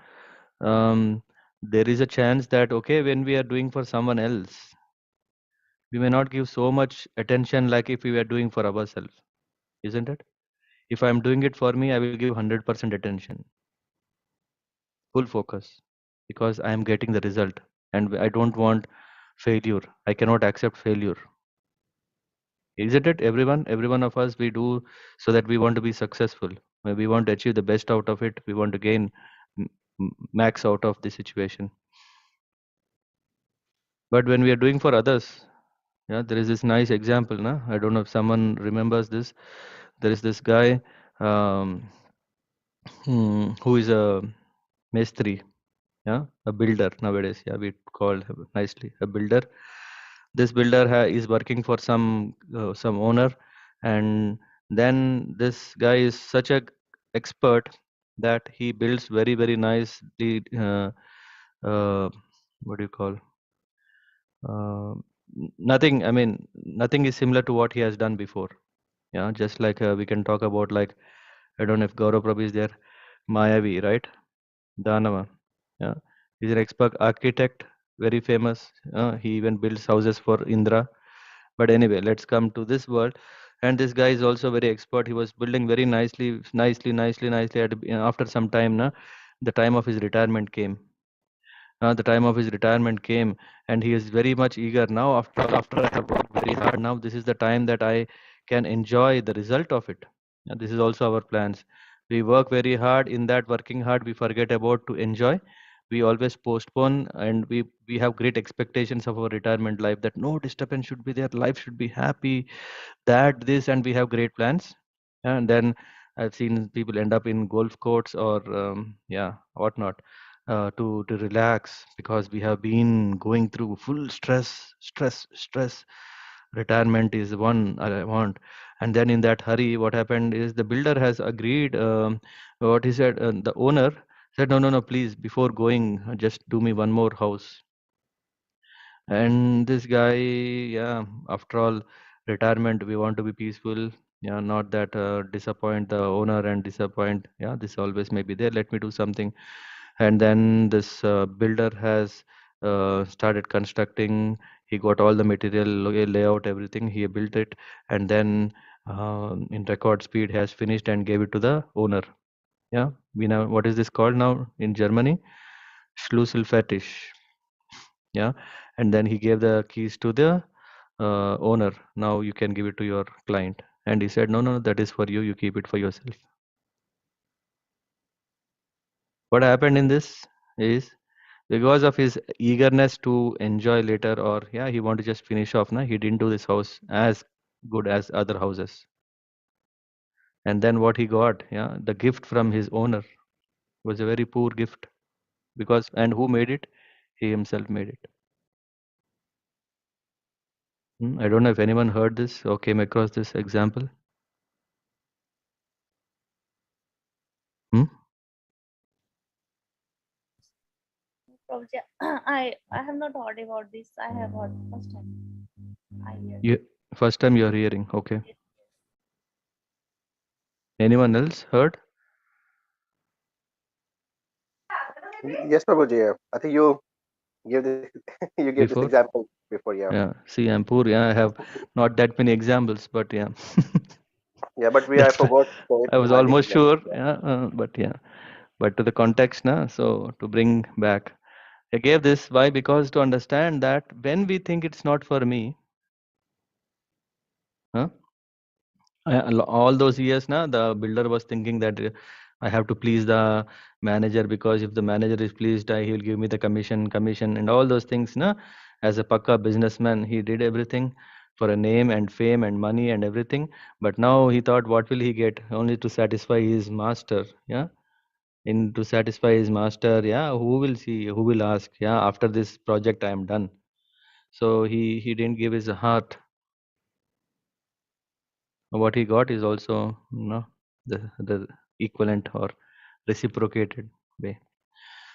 there is a chance that okay, when we are doing for someone else, we may not give so much attention like if we were doing for ourselves, isn't it? If I'm doing it for me, I will give 100% attention, full focus, because I am getting the result, and I don't want failure. I cannot accept failure. Isn't it? Every one of us, we do so that we want to be successful. We want to achieve the best out of it. We want to gain max out of the situation. But when we are doing for others, yeah, there is this nice example. Na? I don't know if someone remembers this. There is this guy um, who is a mestri, yeah, a builder nowadays. Yeah, we call him nicely a builder. This builder is working for some owner, and then this guy is such a expert that he builds very very nicely. Uh, what do you call? Uh, Nothing. I mean, nothing is similar to what he has done before. Yeah, just like we can talk about, like, I don't know if Gaurav Prabhu is there. Mayavi, right? Danava. Yeah, he's an expert architect, very famous. He even builds houses for Indra. But anyway, let's come to this world. And this guy is also very expert. He was building very nicely. After some time, the time of his retirement came. The time of his retirement came, and he is very much eager now. After I have worked very hard, now this is the time that I can enjoy the result of it. This is also our plans. We work very hard. In that working hard, we forget about to enjoy. We always postpone, and we have great expectations of our retirement life, that no disturbance should be there, life should be happy, that this, and we have great plans. And then I've seen people end up in golf courts or yeah, whatnot, to relax, because we have been going through full stress. Retirement is one I want. And then in that hurry, what happened is the builder has agreed, what he said, the owner said, no, please, before going, just do me one more house. And this guy, yeah, after all, retirement, we want to be peaceful. Yeah, not that disappoint the owner and disappoint. Yeah, this always may be there. Let me do something. And then this builder has started constructing. He got all the material, layout, everything. He built it, and then in record speed has finished and gave it to the owner. Yeah, we know what is this called now in Germany? Schlüsselfertig. Yeah, and then he gave the keys to the owner. Now you can give it to your client. And he said, no, that is for you. You keep it for yourself. What happened in this is, because of his eagerness to enjoy later, or yeah, he want to just finish off. He didn't do this house as good as other houses. And then what he got, yeah, the gift from his owner was a very poor gift. Because, and who made it? He himself made it. I don't know if anyone heard this or came across this example. Hmm? Prabhuji, I have not heard about this. I have heard first time. I hear. You, first time you're hearing. Okay. Anyone else heard? Yes, Prabhuji. I think you give this you gave this Before? example before. Yeah. Yeah. See, I'm poor. Yeah, I have not that many examples, but yeah. Yeah, but I That's why forgot it I was in my almost dictionary. sure. Yeah. Yeah, but yeah. But to the context, so to bring back, I gave this. Why? Because to understand that when we think it's not for me, huh? All those years, the builder was thinking that I have to please the manager, because if the manager is pleased, he'll give me the commission, and all those things. As a pakka businessman, he did everything for a name and fame and money and everything. But now he thought, what will he get? Only to satisfy his master. Yeah, in to satisfy his master. Yeah, who will see? Who will ask? Yeah, after this project, I am done. So he didn't give his heart. What he got is also the equivalent or reciprocated way.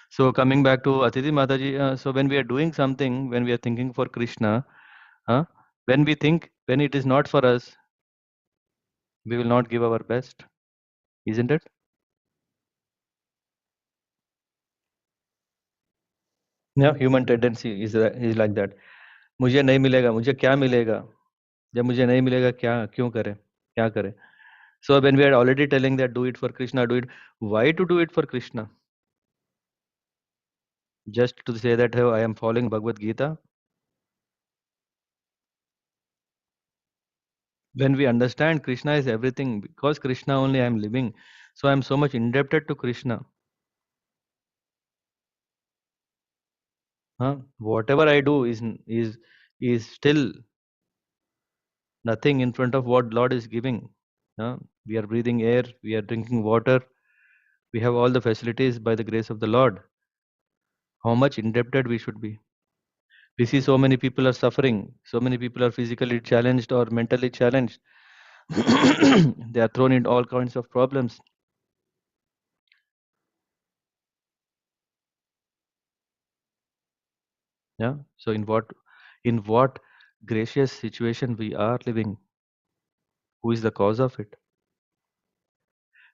So coming back to Atiti Mataji, so when we are doing something, when we are thinking for Krishna, when we think, when it is not for us, we will not give our best, isn't it? Yeah, human tendency is like that. मुझे नहीं मिलेगा, मुझे क्या मिलेगा? जब मुझे नहीं मिलेगा, क्या क्यों करें? क्या करें? So when we are already telling that do it for Krishna, do it. Why to do it for Krishna? Just to say that, hey, I am following Bhagavad Gita. When we understand Krishna is everything, because Krishna only I am living, so I am so much indebted to Krishna. Whatever I do is still nothing in front of what Lord is giving. We are breathing air, we are drinking water, we have all the facilities by the grace of the Lord. How much indebted we should be. We see so many people are suffering, so many people are physically challenged or mentally challenged. They are thrown into all kinds of problems. Yeah. So in what gracious situation we are living? Who is the cause of it?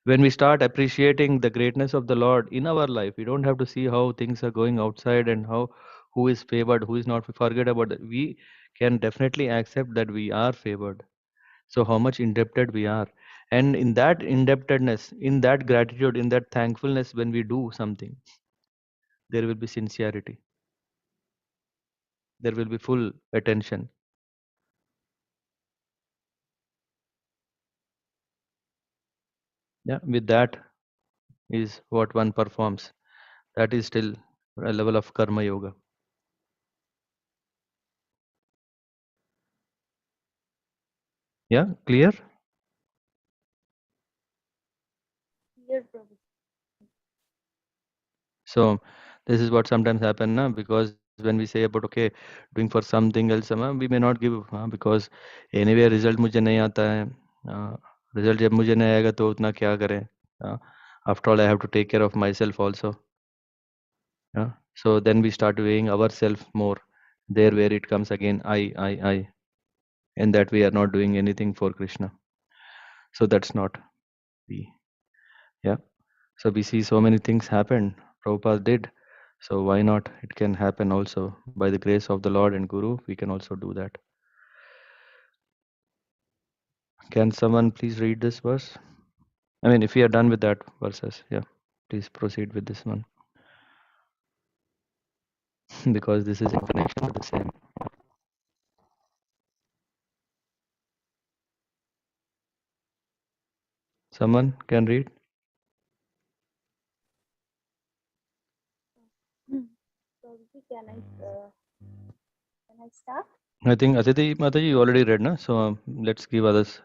When we start appreciating the greatness of the Lord in our life, we don't have to see how things are going outside and how who is favored, who is not. Forget about that. We can definitely accept that we are favored. So how much indebted we are, and in that indebtedness, in that gratitude, in that thankfulness, when we do something, there will be sincerity. There will be full attention. Yeah, with that is what one performs. That is still a level of karma yoga. Yeah, clear? Dear Prabhu. So this is what sometimes happen na, because when we say about okay doing for something else we may not give because anyway result मुझे नहीं आता है result जब मुझे नहीं आएगा तो उतना क्या करें after all I have to take care of myself also. So then we start weighing ourselves more there where it comes again I, and that we are not doing anything for Krishna. So that's not the yeah. So we see so many things happen. Prabhupada did. So why not? It can happen also. By the grace of the Lord and Guru, we can also do that. Can someone please read this verse? I mean, if we are done with that verses, yeah, please proceed with this one. Because this is in connection with the same. Someone can read? Prabhuji, can I start? I think Aditi Mataji, you already read, na? So let's give others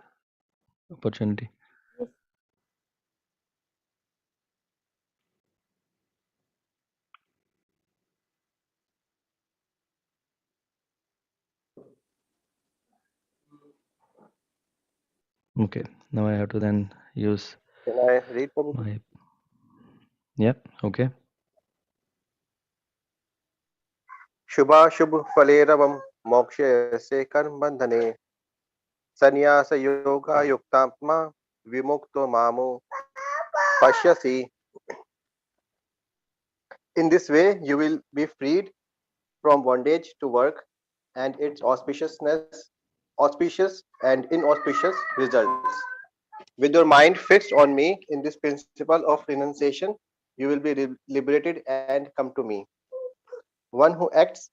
opportunity. Yes. Okay. Now I have to then use Can I read from my. Yeah. Okay. शुभाशुभ फलेरवं मोक्षे से कर्म बंधने संन्यास योगा युक्तात्मा विमुक्तो मामो pashyasi. In this way, you will be freed from bondage to work and its auspicious and inauspicious results. With your mind fixed on me in this principle of renunciation, you will be liberated and come to me. One who acts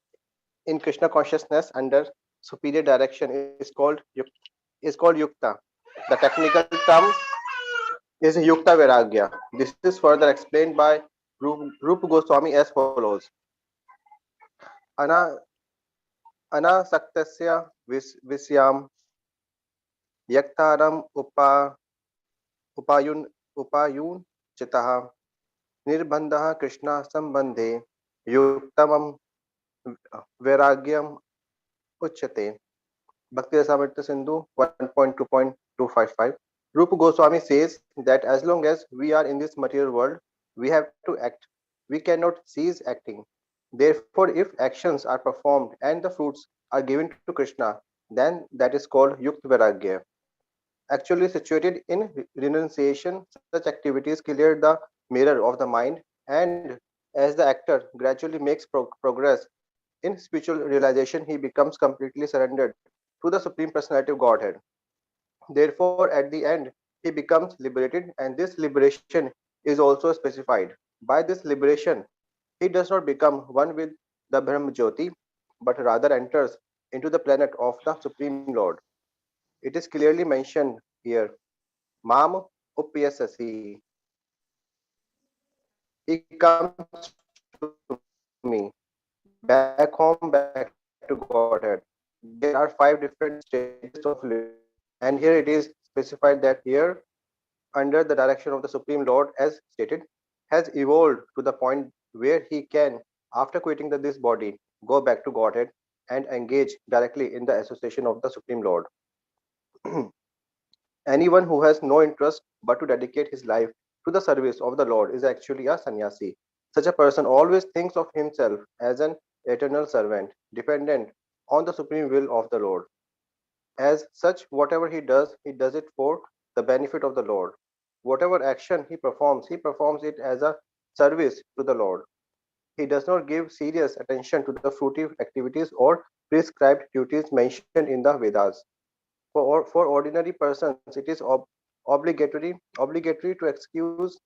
in Krishna consciousness under superior direction is called yukta. The technical term is yukta vairagya. This is further explained by Rupa Goswami as follows: Ana anasaktasya visyam yaktaram upayun upayun chitah nirbandha Krishna sambandhe yuktamam vairagyam uchyate. Bhakti Rasamrita Sindhu 1.2.255. Rupa Goswami says that as long as we are in this material world, we have to act. We cannot cease acting. Therefore, if actions are performed and the fruits are given to Krishna, then that is called Yukt Vairagya. Actually situated in renunciation, such activities clear the mirror of the mind, and as the actor gradually makes progress in spiritual realization, he becomes completely surrendered to the Supreme Personality of Godhead. Therefore, at the end, he becomes liberated, and this liberation is also specified. By this liberation, he does not become one with the Brahma Jyoti, but rather enters into the planet of the Supreme Lord. It is clearly mentioned here, Mam Upyasasi. He comes to me, back home, back to Godhead. There are 5 different stages of living, and here it is specified that here, under the direction of the Supreme Lord, as stated, has evolved to the point where he can, after quitting this body, go back to Godhead and engage directly in the association of the Supreme Lord. Anyone who has no interest but to dedicate his life to the service of the Lord is actually a sannyasi. Such a person always thinks of himself as an eternal servant, dependent on the supreme will of the Lord. As such, whatever he does it for the benefit of the Lord. Whatever action he performs it as a service to the Lord. He does not give serious attention to the fruitive activities or prescribed duties mentioned in the Vedas. For ordinary persons, it is obligatory to excuse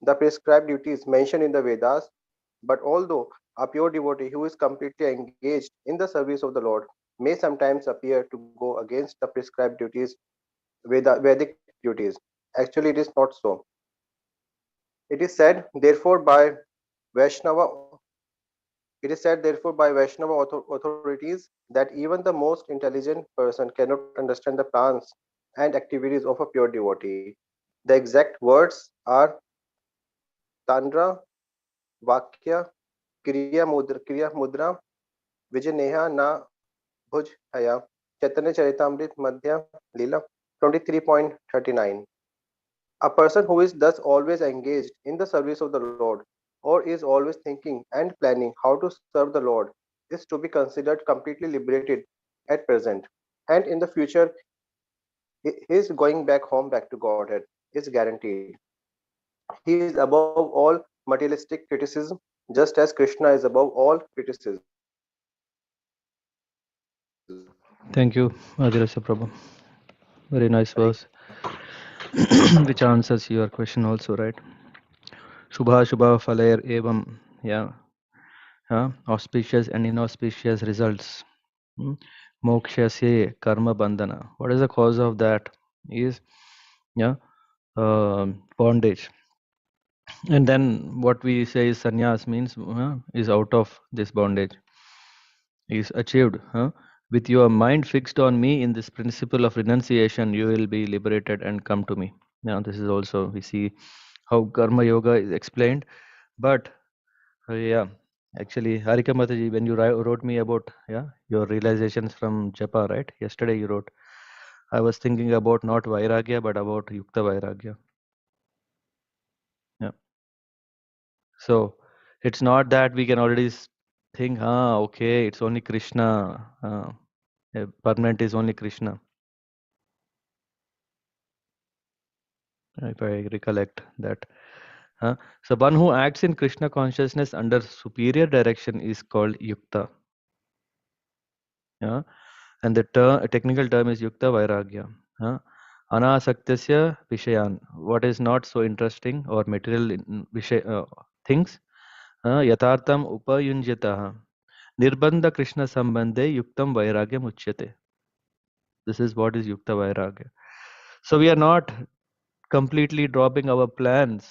the prescribed duties mentioned in the Vedas. But although a pure devotee who is completely engaged in the service of the Lord may sometimes appear to go against the prescribed duties, Vedic duties, actually it is not so. It is said, therefore, by Vaishnava authorities that even the most intelligent person cannot understand the plans and activities of a pure devotee. The exact words are Tandra, Vakya, Kriya Mudra, Vijaneha na Bhujhaya, Chaitanya Charitamrit Madhya Lila 23.39. A person who is thus always engaged in the service of the Lord, or is always thinking and planning how to serve the Lord, is to be considered completely liberated at present. And in the future, his going back home, back to Godhead, is guaranteed. He is above all materialistic criticism, just as Krishna is above all criticism. Thank you, Adilasa Prabhu. Very nice Hare verse, which answers your question also, right? Shubha Shubha Falair Evam. Yeah. Auspicious and inauspicious results. Hmm. Moksha se karma bandhana. What is the cause of that? Is yeah bondage. And then what we say is sannyas means is out of this bondage, is achieved. With your mind fixed on me in this principle of renunciation, you will be liberated and come to me. Now, this is also we see how karma yoga is explained. But yeah, actually, Harika Mataji, when you wrote me about your realizations from Japa, right? Yesterday you wrote, I was thinking about not Vairagya but about Yukta Vairagya. Yeah. So it's not that we can already think, okay, it's only Krishna. Permanent is only Krishna. If I recollect that. So one who acts in Krishna consciousness under superior direction is called Yukta. Yeah. And the technical term is Yukta Vairagya. Anasaktasya Vishayan. What is not so interesting or material things. Yatartam Upayunjataha. Nirbandha Krishna Sambandhe Yuktam Vairagyam Uchyate. This is what is Yukta Vairagya. So we are not completely dropping our plans.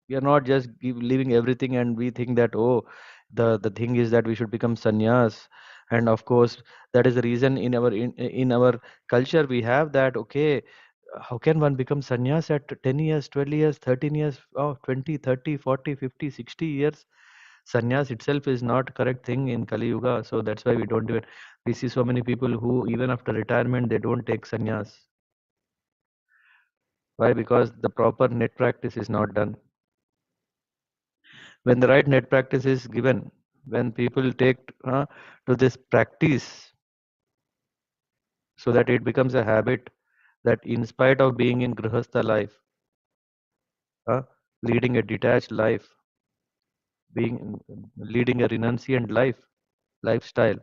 We are not just leaving everything and we think that, oh, the thing is that we should become sannyas. And of course, that is the reason in our culture we have that, okay, how can one become sannyas at 10 years, 12 years, 13 years, 20, 30, 40, 50, 60 years? Sannyas itself is not correct thing in Kali Yuga. So that's why we don't do it. We see so many people who even after retirement, they don't take sannyas. Why? Because the proper net practice is not done. When the right net practice is given, when people take to this practice so that it becomes a habit, that in spite of being in grihastha life, uh, leading a detached life, leading a renunciant lifestyle,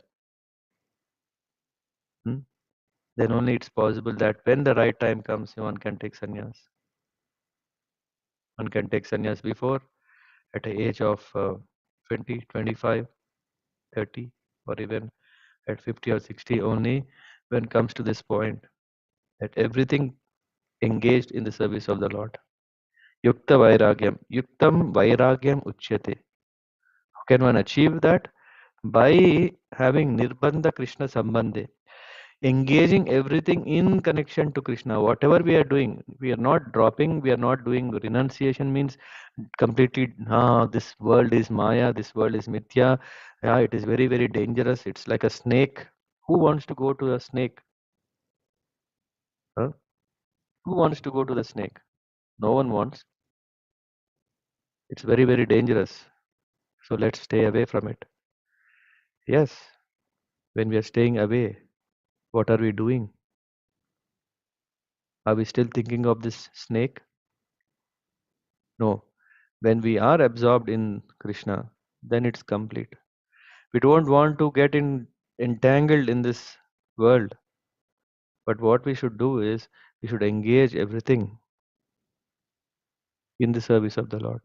hmm, then only it's possible that when the right time comes, one can take sannyas. One can take sannyas before, at the age of 20, 25, 30, or even at 50 or 60 only, when comes to this point that everything engaged in the service of the Lord. Yukta Vairagyam. Yuktam Vairagyam Uchyate. How can one achieve that? By having Nirbandha Krishna Sambandhe. Engaging everything in connection to Krishna. Whatever we are doing, we are not dropping, we are not doing renunciation means completely, this world is Maya, this world is Mithya, Yeah, it is very, very dangerous. It's like a snake. Who wants to go to a snake? Huh? Who wants to go to the snake? No one wants. It's very, very dangerous. So let's stay away from it. Yes, when we are staying away, what are we doing? Are we still thinking of this snake? No. When we are absorbed in Krishna, then it's complete. We don't want to get entangled in this world. But what we should do is we should engage everything in the service of the Lord.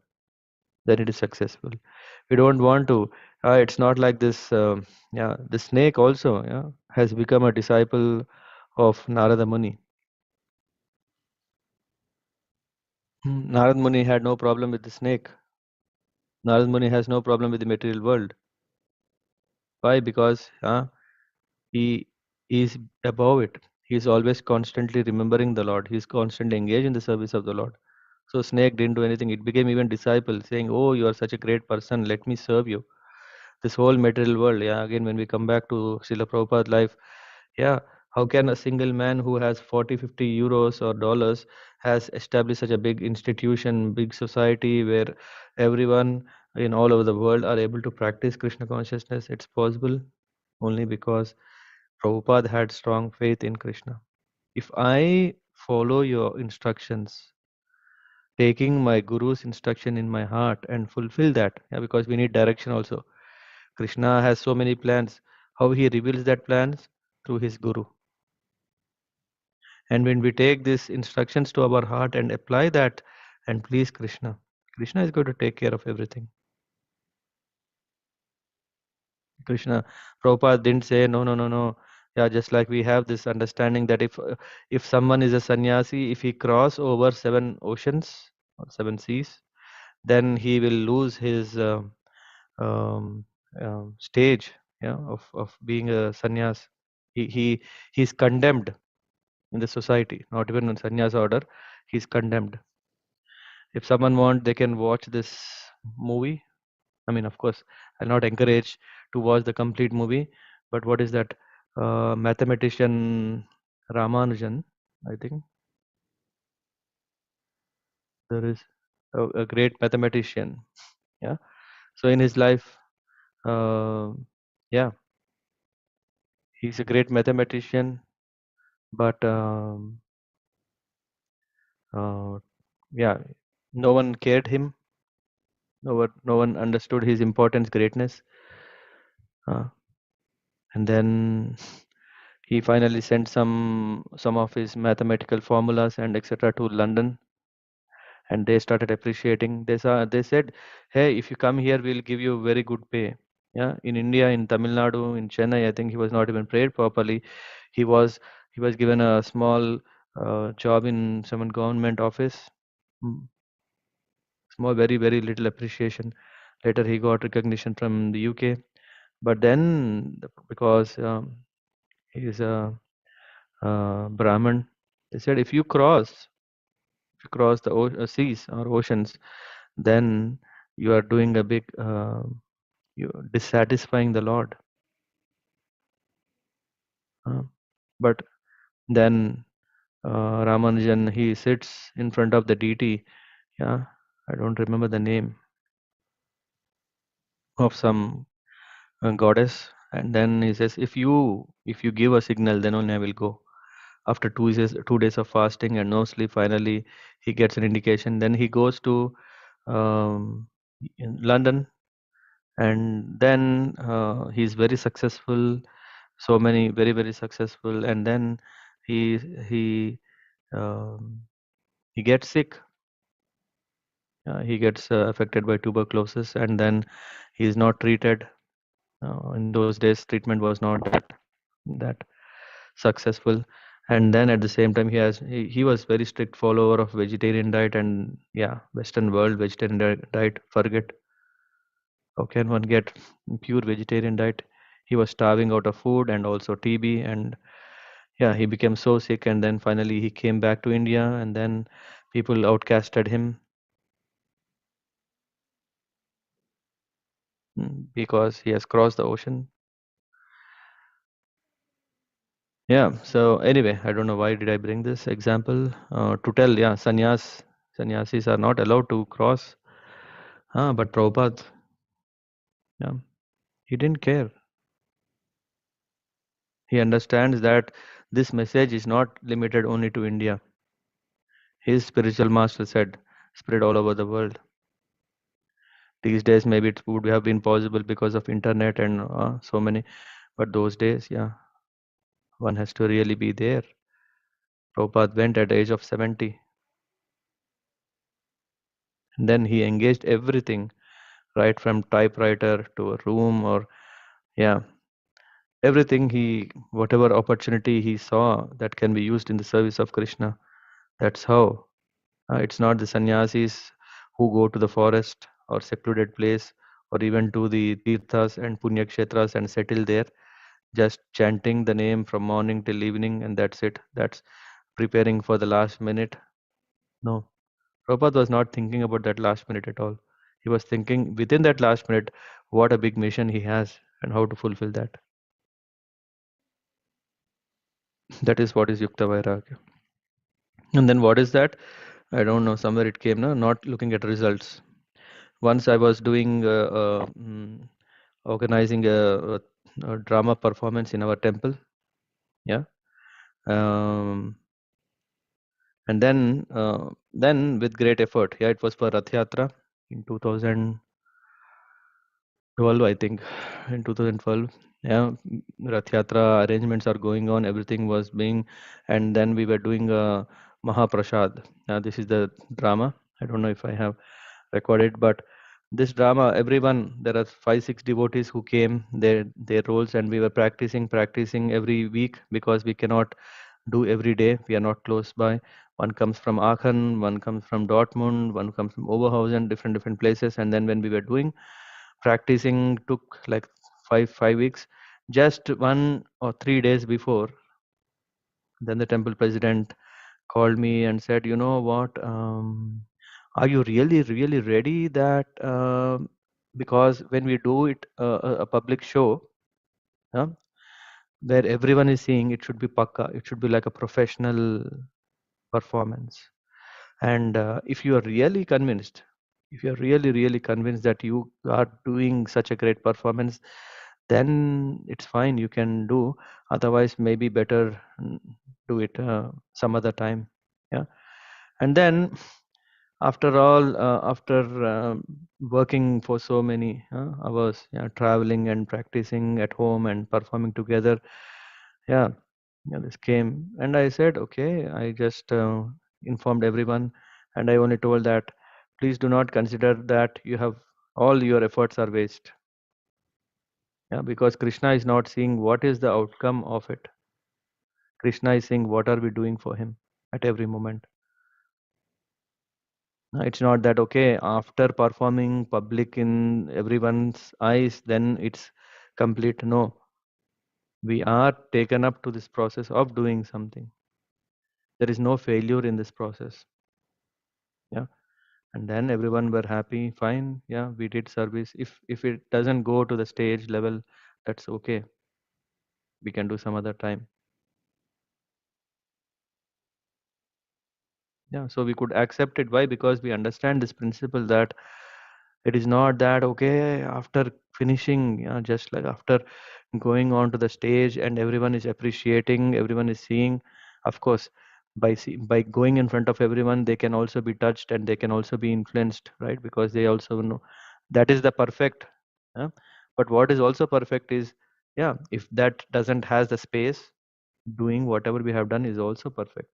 Then it is successful. We don't want to. It's not like this. Yeah, the snake also, yeah, has become a disciple of Narada Muni. Narada Muni had no problem with the snake. Narada Muni has no problem with the material world. Why? Because he is above it. He is always constantly remembering the Lord. He is constantly engaged in the service of the Lord. So snake didn't do anything. It became even disciple, saying, "Oh, you are such a great person. Let me serve you." This whole material world. Yeah. Again, when we come back to Srila Prabhupada's life, yeah, how can a single man who has 40, 50 euros or dollars has established such a big institution, big society where everyone in all over the world are able to practice Krishna consciousness? It's possible only because Prabhupada had strong faith in Krishna. If I follow your instructions, taking my guru's instruction in my heart and fulfill that, yeah, because we need direction also. Krishna has so many plans. How he reveals that plans? Through his guru. And when we take these instructions to our heart and apply that and please Krishna, Krishna is going to take care of everything. Krishna, Prabhupada didn't say no, no, no, no. Yeah, just like we have this understanding that if someone is a sannyasi, if he cross over 7 oceans or 7 seas, then he will lose his um, stage, yeah, of being a sannyas. He's condemned in the society, not even in sannyas order. He's condemned. If someone want, they can watch this movie. I mean, of course, I'll not encourage to watch the complete movie, but what is that? Mathematician Ramanujan, I think there is a great mathematician. Yeah. So in his life, uh, yeah, he's a great mathematician, but yeah, no one cared him. No one understood his importance, greatness, uh, and then he finally sent some of his mathematical formulas and etc. to London, and they started appreciating. They said, "Hey, if you come here, we'll give you very good pay." Yeah, in India, in Tamil Nadu, in Chennai, I think he was not even paid properly. He was he was given a small job in some government office. Mm, Small, very, very little appreciation. Later, he got recognition from the UK. But then, because he is a Brahmin, they said if you cross the seas or oceans, then you are doing a big, you dissatisfying the Lord. Uh, but then Ramanujan, he sits in front of the deity. Yeah, I don't remember the name of some goddess, and then he says, if you give a signal, then only I will go. After 2 days of fasting and no sleep, finally he gets an indication. Then he goes to in London, and then he's very successful. So many, very, very successful, and then he he um, he gets sick. He gets affected by tuberculosis, and then he is not treated. In those days, treatment was not that successful. And then at the same time, he was very strict follower of vegetarian diet, and yeah, Western world vegetarian diet, forget. How can one get pure vegetarian diet? He was starving out of food and also TB, and yeah, he became so sick, and then finally he came back to India, and then people outcasted him. because he has crossed the ocean. Yeah. So anyway, I don't know why did I bring this example to tell. Yeah, sannyasis are not allowed to cross. But Prabhupada, yeah, he didn't care. He understands that this message is not limited only to India. His spiritual master said, spread all over the world. These days, maybe it would have been possible because of internet and so many. But those days, yeah, one has to really be there. Prabhupada went at the age of 70. And then he engaged everything, right from typewriter to a room or, yeah, everything whatever opportunity he saw that can be used in the service of Krishna. That's how. It's not the sannyasis who go to the forest or secluded place or even to the tirthas and punya kshetras and settle there, just chanting the name from morning till evening, and that's it. That's preparing for the last minute. No, Prabhupada was not thinking about that last minute at all. He was thinking within that last minute what a big mission he has and how to fulfill that. That is what is Yukta Vairagya. And then what is that? I don't know. Somewhere it came, no? Not looking at results. Once I was doing organizing a drama performance in our temple. Yeah. Um, and then with great effort. Yeah, it was for Rath Yatra in 2012, I think. In 2012. Yeah, Rath Yatra arrangements are going on. Everything was being, and then we were doing Mahaprasad. This is the drama. I don't know if I have recorded, but this drama, everyone, there are 5 6 devotees who came their roles, and we were practicing every week because we cannot do every day. We are not close by. One comes from Aachen, one comes from Dortmund, one comes from Oberhausen, different places. And then when we were doing practicing, took like 5 weeks. Just 1 or 3 days before, then the temple president called me and said, you know what, are you really ready that because when we do it a public show, uh, where everyone is seeing, it should be pakka, it should be like a professional performance. And if you are really convinced, if you are really convinced that you are doing such a great performance, then it's fine, you can do. Otherwise, maybe better do it some other time. Yeah. And then after all, after working for so many hours, yeah, traveling and practicing at home and performing together, yeah, yeah, this came, and I said, okay, I just informed everyone, and I only told that please do not consider that you have all your efforts are waste. Yeah, because Krishna is not seeing what is the outcome of it. Krishna is seeing what are we doing for him at every moment. It's not that okay after performing public in everyone's eyes, then it's complete. No, we are taken up to this process of doing something. There is no failure in this process. Yeah. And then everyone were happy, fine. Yeah, we did service. If it doesn't go to the stage level, that's okay. We can do some other time. Yeah, so we could accept it. Why? Because we understand this principle that it is not that okay after finishing, yeah, just like after going on to the stage and everyone is appreciating, everyone is seeing. Of course, by going in front of everyone, they can also be touched and they can also be influenced, right? Because they also know that is the perfect. Yeah? But what is also perfect is, yeah, if that doesn't has the space, doing whatever we have done is also perfect.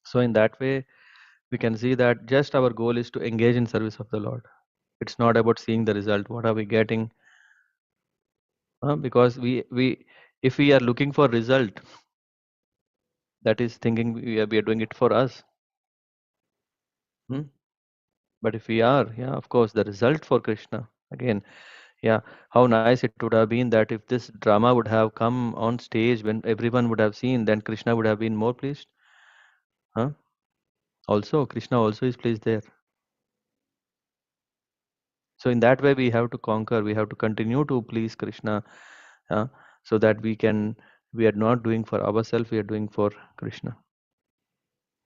So in that way, we can see that just our goal is to engage in service of the Lord. It's not about seeing the result. What are we getting? Because we if we are looking for result, that is thinking we are doing it for us. Hmm? But if we are, yeah, of course, the result for Krishna. Again, yeah, how nice it would have been that if this drama would have come on stage when everyone would have seen, then Krishna would have been more pleased. Huh? Also, Krishna also is pleased there. So in that way, we have to conquer. We have to continue to please Krishna, so that we can. We are not doing for ourselves. We are doing for Krishna.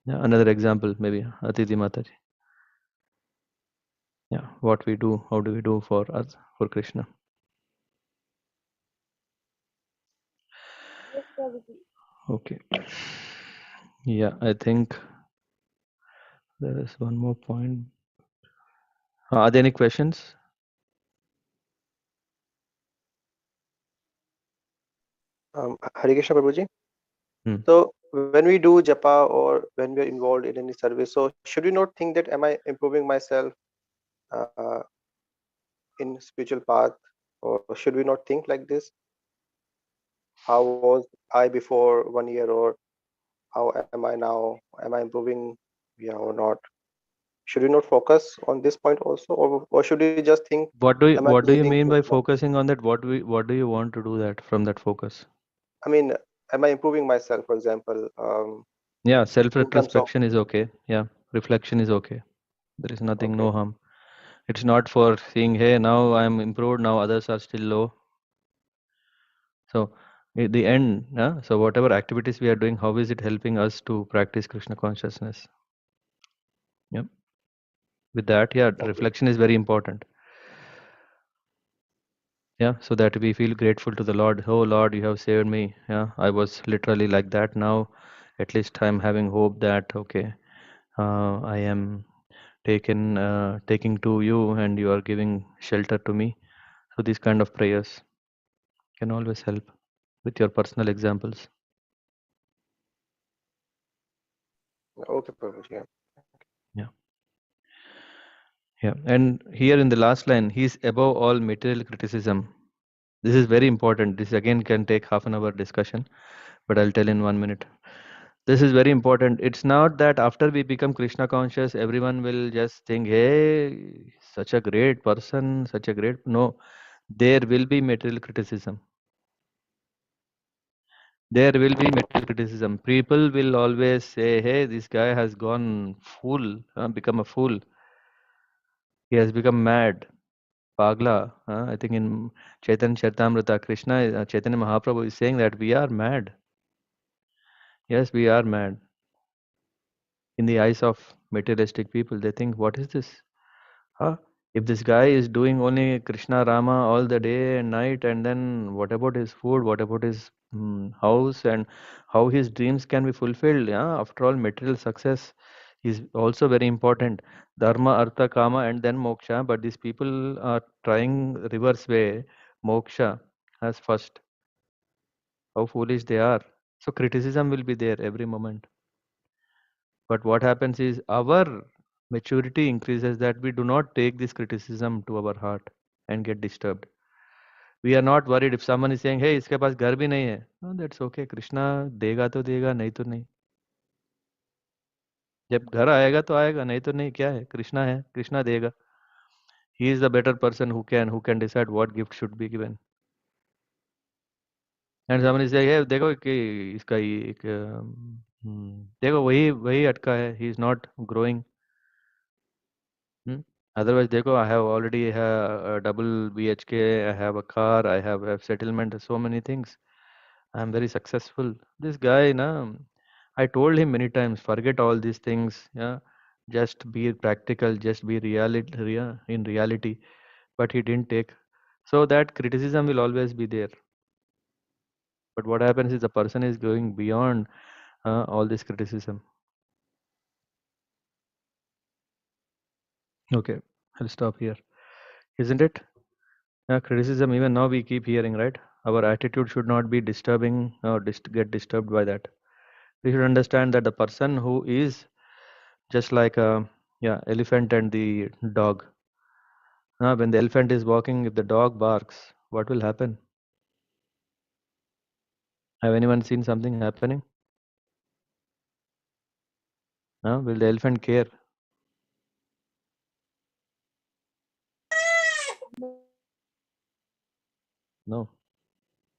Yeah, another example, maybe Atiti Mataji. Yeah, what we do, how do we do for us, for Krishna? Yes, Prabhuji. Okay. Yeah, I think there is one more point. Are there any questions? Hare Krishna Prabhuji. Hmm. So when we do japa or when we are involved in any service, so should we not think that am I improving myself uh, in spiritual path, or should we not think like this? How was I before 1 year, or how am I now? Am I improving, yeah, or not? Should we not focus on this point also, or should we just think, am I What do you achieving mean good by enough? focusing on that? What do you want to do that from that focus? I mean, am I improving myself, for example, Yeah, in terms of, self-retrospection is okay. Yeah, reflection is okay. There is nothing, okay, no harm. It's not for seeing, hey, now I'm improved, now others are still low. So at the end, so whatever activities we are doing, how is it helping us to practice Krishna consciousness? Yep. With that, yeah, okay, reflection is very important. Yeah, so that we feel grateful to the Lord. Oh Lord, you have saved me. Yeah, I was literally like that. Now, at least I'm having hope that okay, I am taking to you, and you are giving shelter to me. So these kind of prayers can always help with your personal examples. okay, Prabhuji. Yeah. Yeah, yeah. And here in the last line, he's above all material criticism. This is very important. This again can take half an hour discussion, but I'll tell in 1 minute. This is very important. It's not that after we become Krishna conscious, everyone will just think, hey, such a great person, such a great. No, there will be material criticism. There will be material criticism. People will always say, hey, this guy has gone fool, become a fool. He has become mad, pagla. I think in Chaitanya Charitamrita, Krishna, Chaitanya Mahaprabhu is saying that we are mad. Yes, we are mad. In the eyes of materialistic people, they think, what is this? Huh? If this guy is doing only Krishna Rama all the day and night, and then what about his food? What about his house, and how his dreams can be fulfilled? Yeah, after all, material success is also very important. Dharma, Artha, Kama, and then Moksha. But these people are trying reverse way, Moksha as first. How foolish they are. So criticism will be there every moment. But what happens is our maturity increases that we do not take this criticism to our heart and get disturbed. We are not worried if someone is saying, hey, इसके पास घर भी नहीं है. No, that's okay. Krishna देगा तो देगा, नहीं तो नहीं. जब घर आएगा तो आएगा, नहीं तो नहीं. क्या है? कृष्णा है, कृष्णा देगा. He is the better person who can decide what gift should be given. And someone is saying, hey, देखो कि इसका ये एक देखो वही वही अटका है. He is not growing. Hmm? Otherwise, देखो, I have already have a double BHK, I have a car, I have settlement, so many things. I am very successful. This guy, na, I told him many times, forget all these things. Yeah, just be practical, just be in reality. But he didn't take. So that criticism will always be there. But what happens is the person is going beyond all this criticism. Okay, I'll stop here. Isn't it? Yeah, criticism, even now we keep hearing, right? Our attitude should not be disturbing or get disturbed by that. We should understand that the person who is just like a elephant and the dog. When the elephant is walking, if the dog barks, what will happen? Have anyone seen something happening? Will the elephant care? No,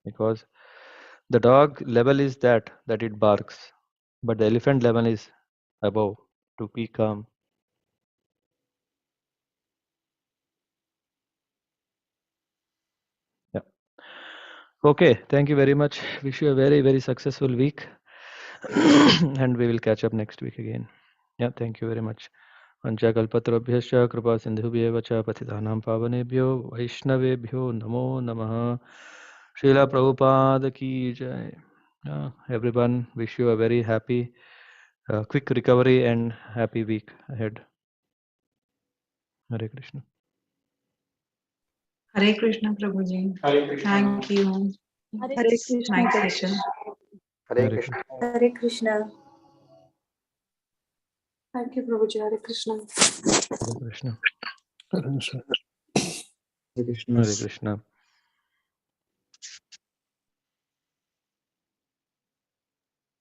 because the dog level is that it barks, but the elephant level is above to be calm. Okay, thank you very much. Wish you a very, very successful week. And we will catch up next week again. Yeah, thank you very much. Vanchakalpatarabhyascha kripa sindhubhyeva cha patithanam pavanebhyo vaishnavebhyo namo namaha. Srila Prabhupada ki jai. Everyone, wish you a very happy, quick recovery and happy week ahead. Hare Krishna. Hare Krishna, Prabhuji. Hare Krishna. Thank you. Hare This Krishna. night session. Hare Hare Krishna. Krishna. Hare Krishna. Thank you, Prabhuji. Hare Krishna. Hare Krishna. Hare Krishna. Hare Krishna.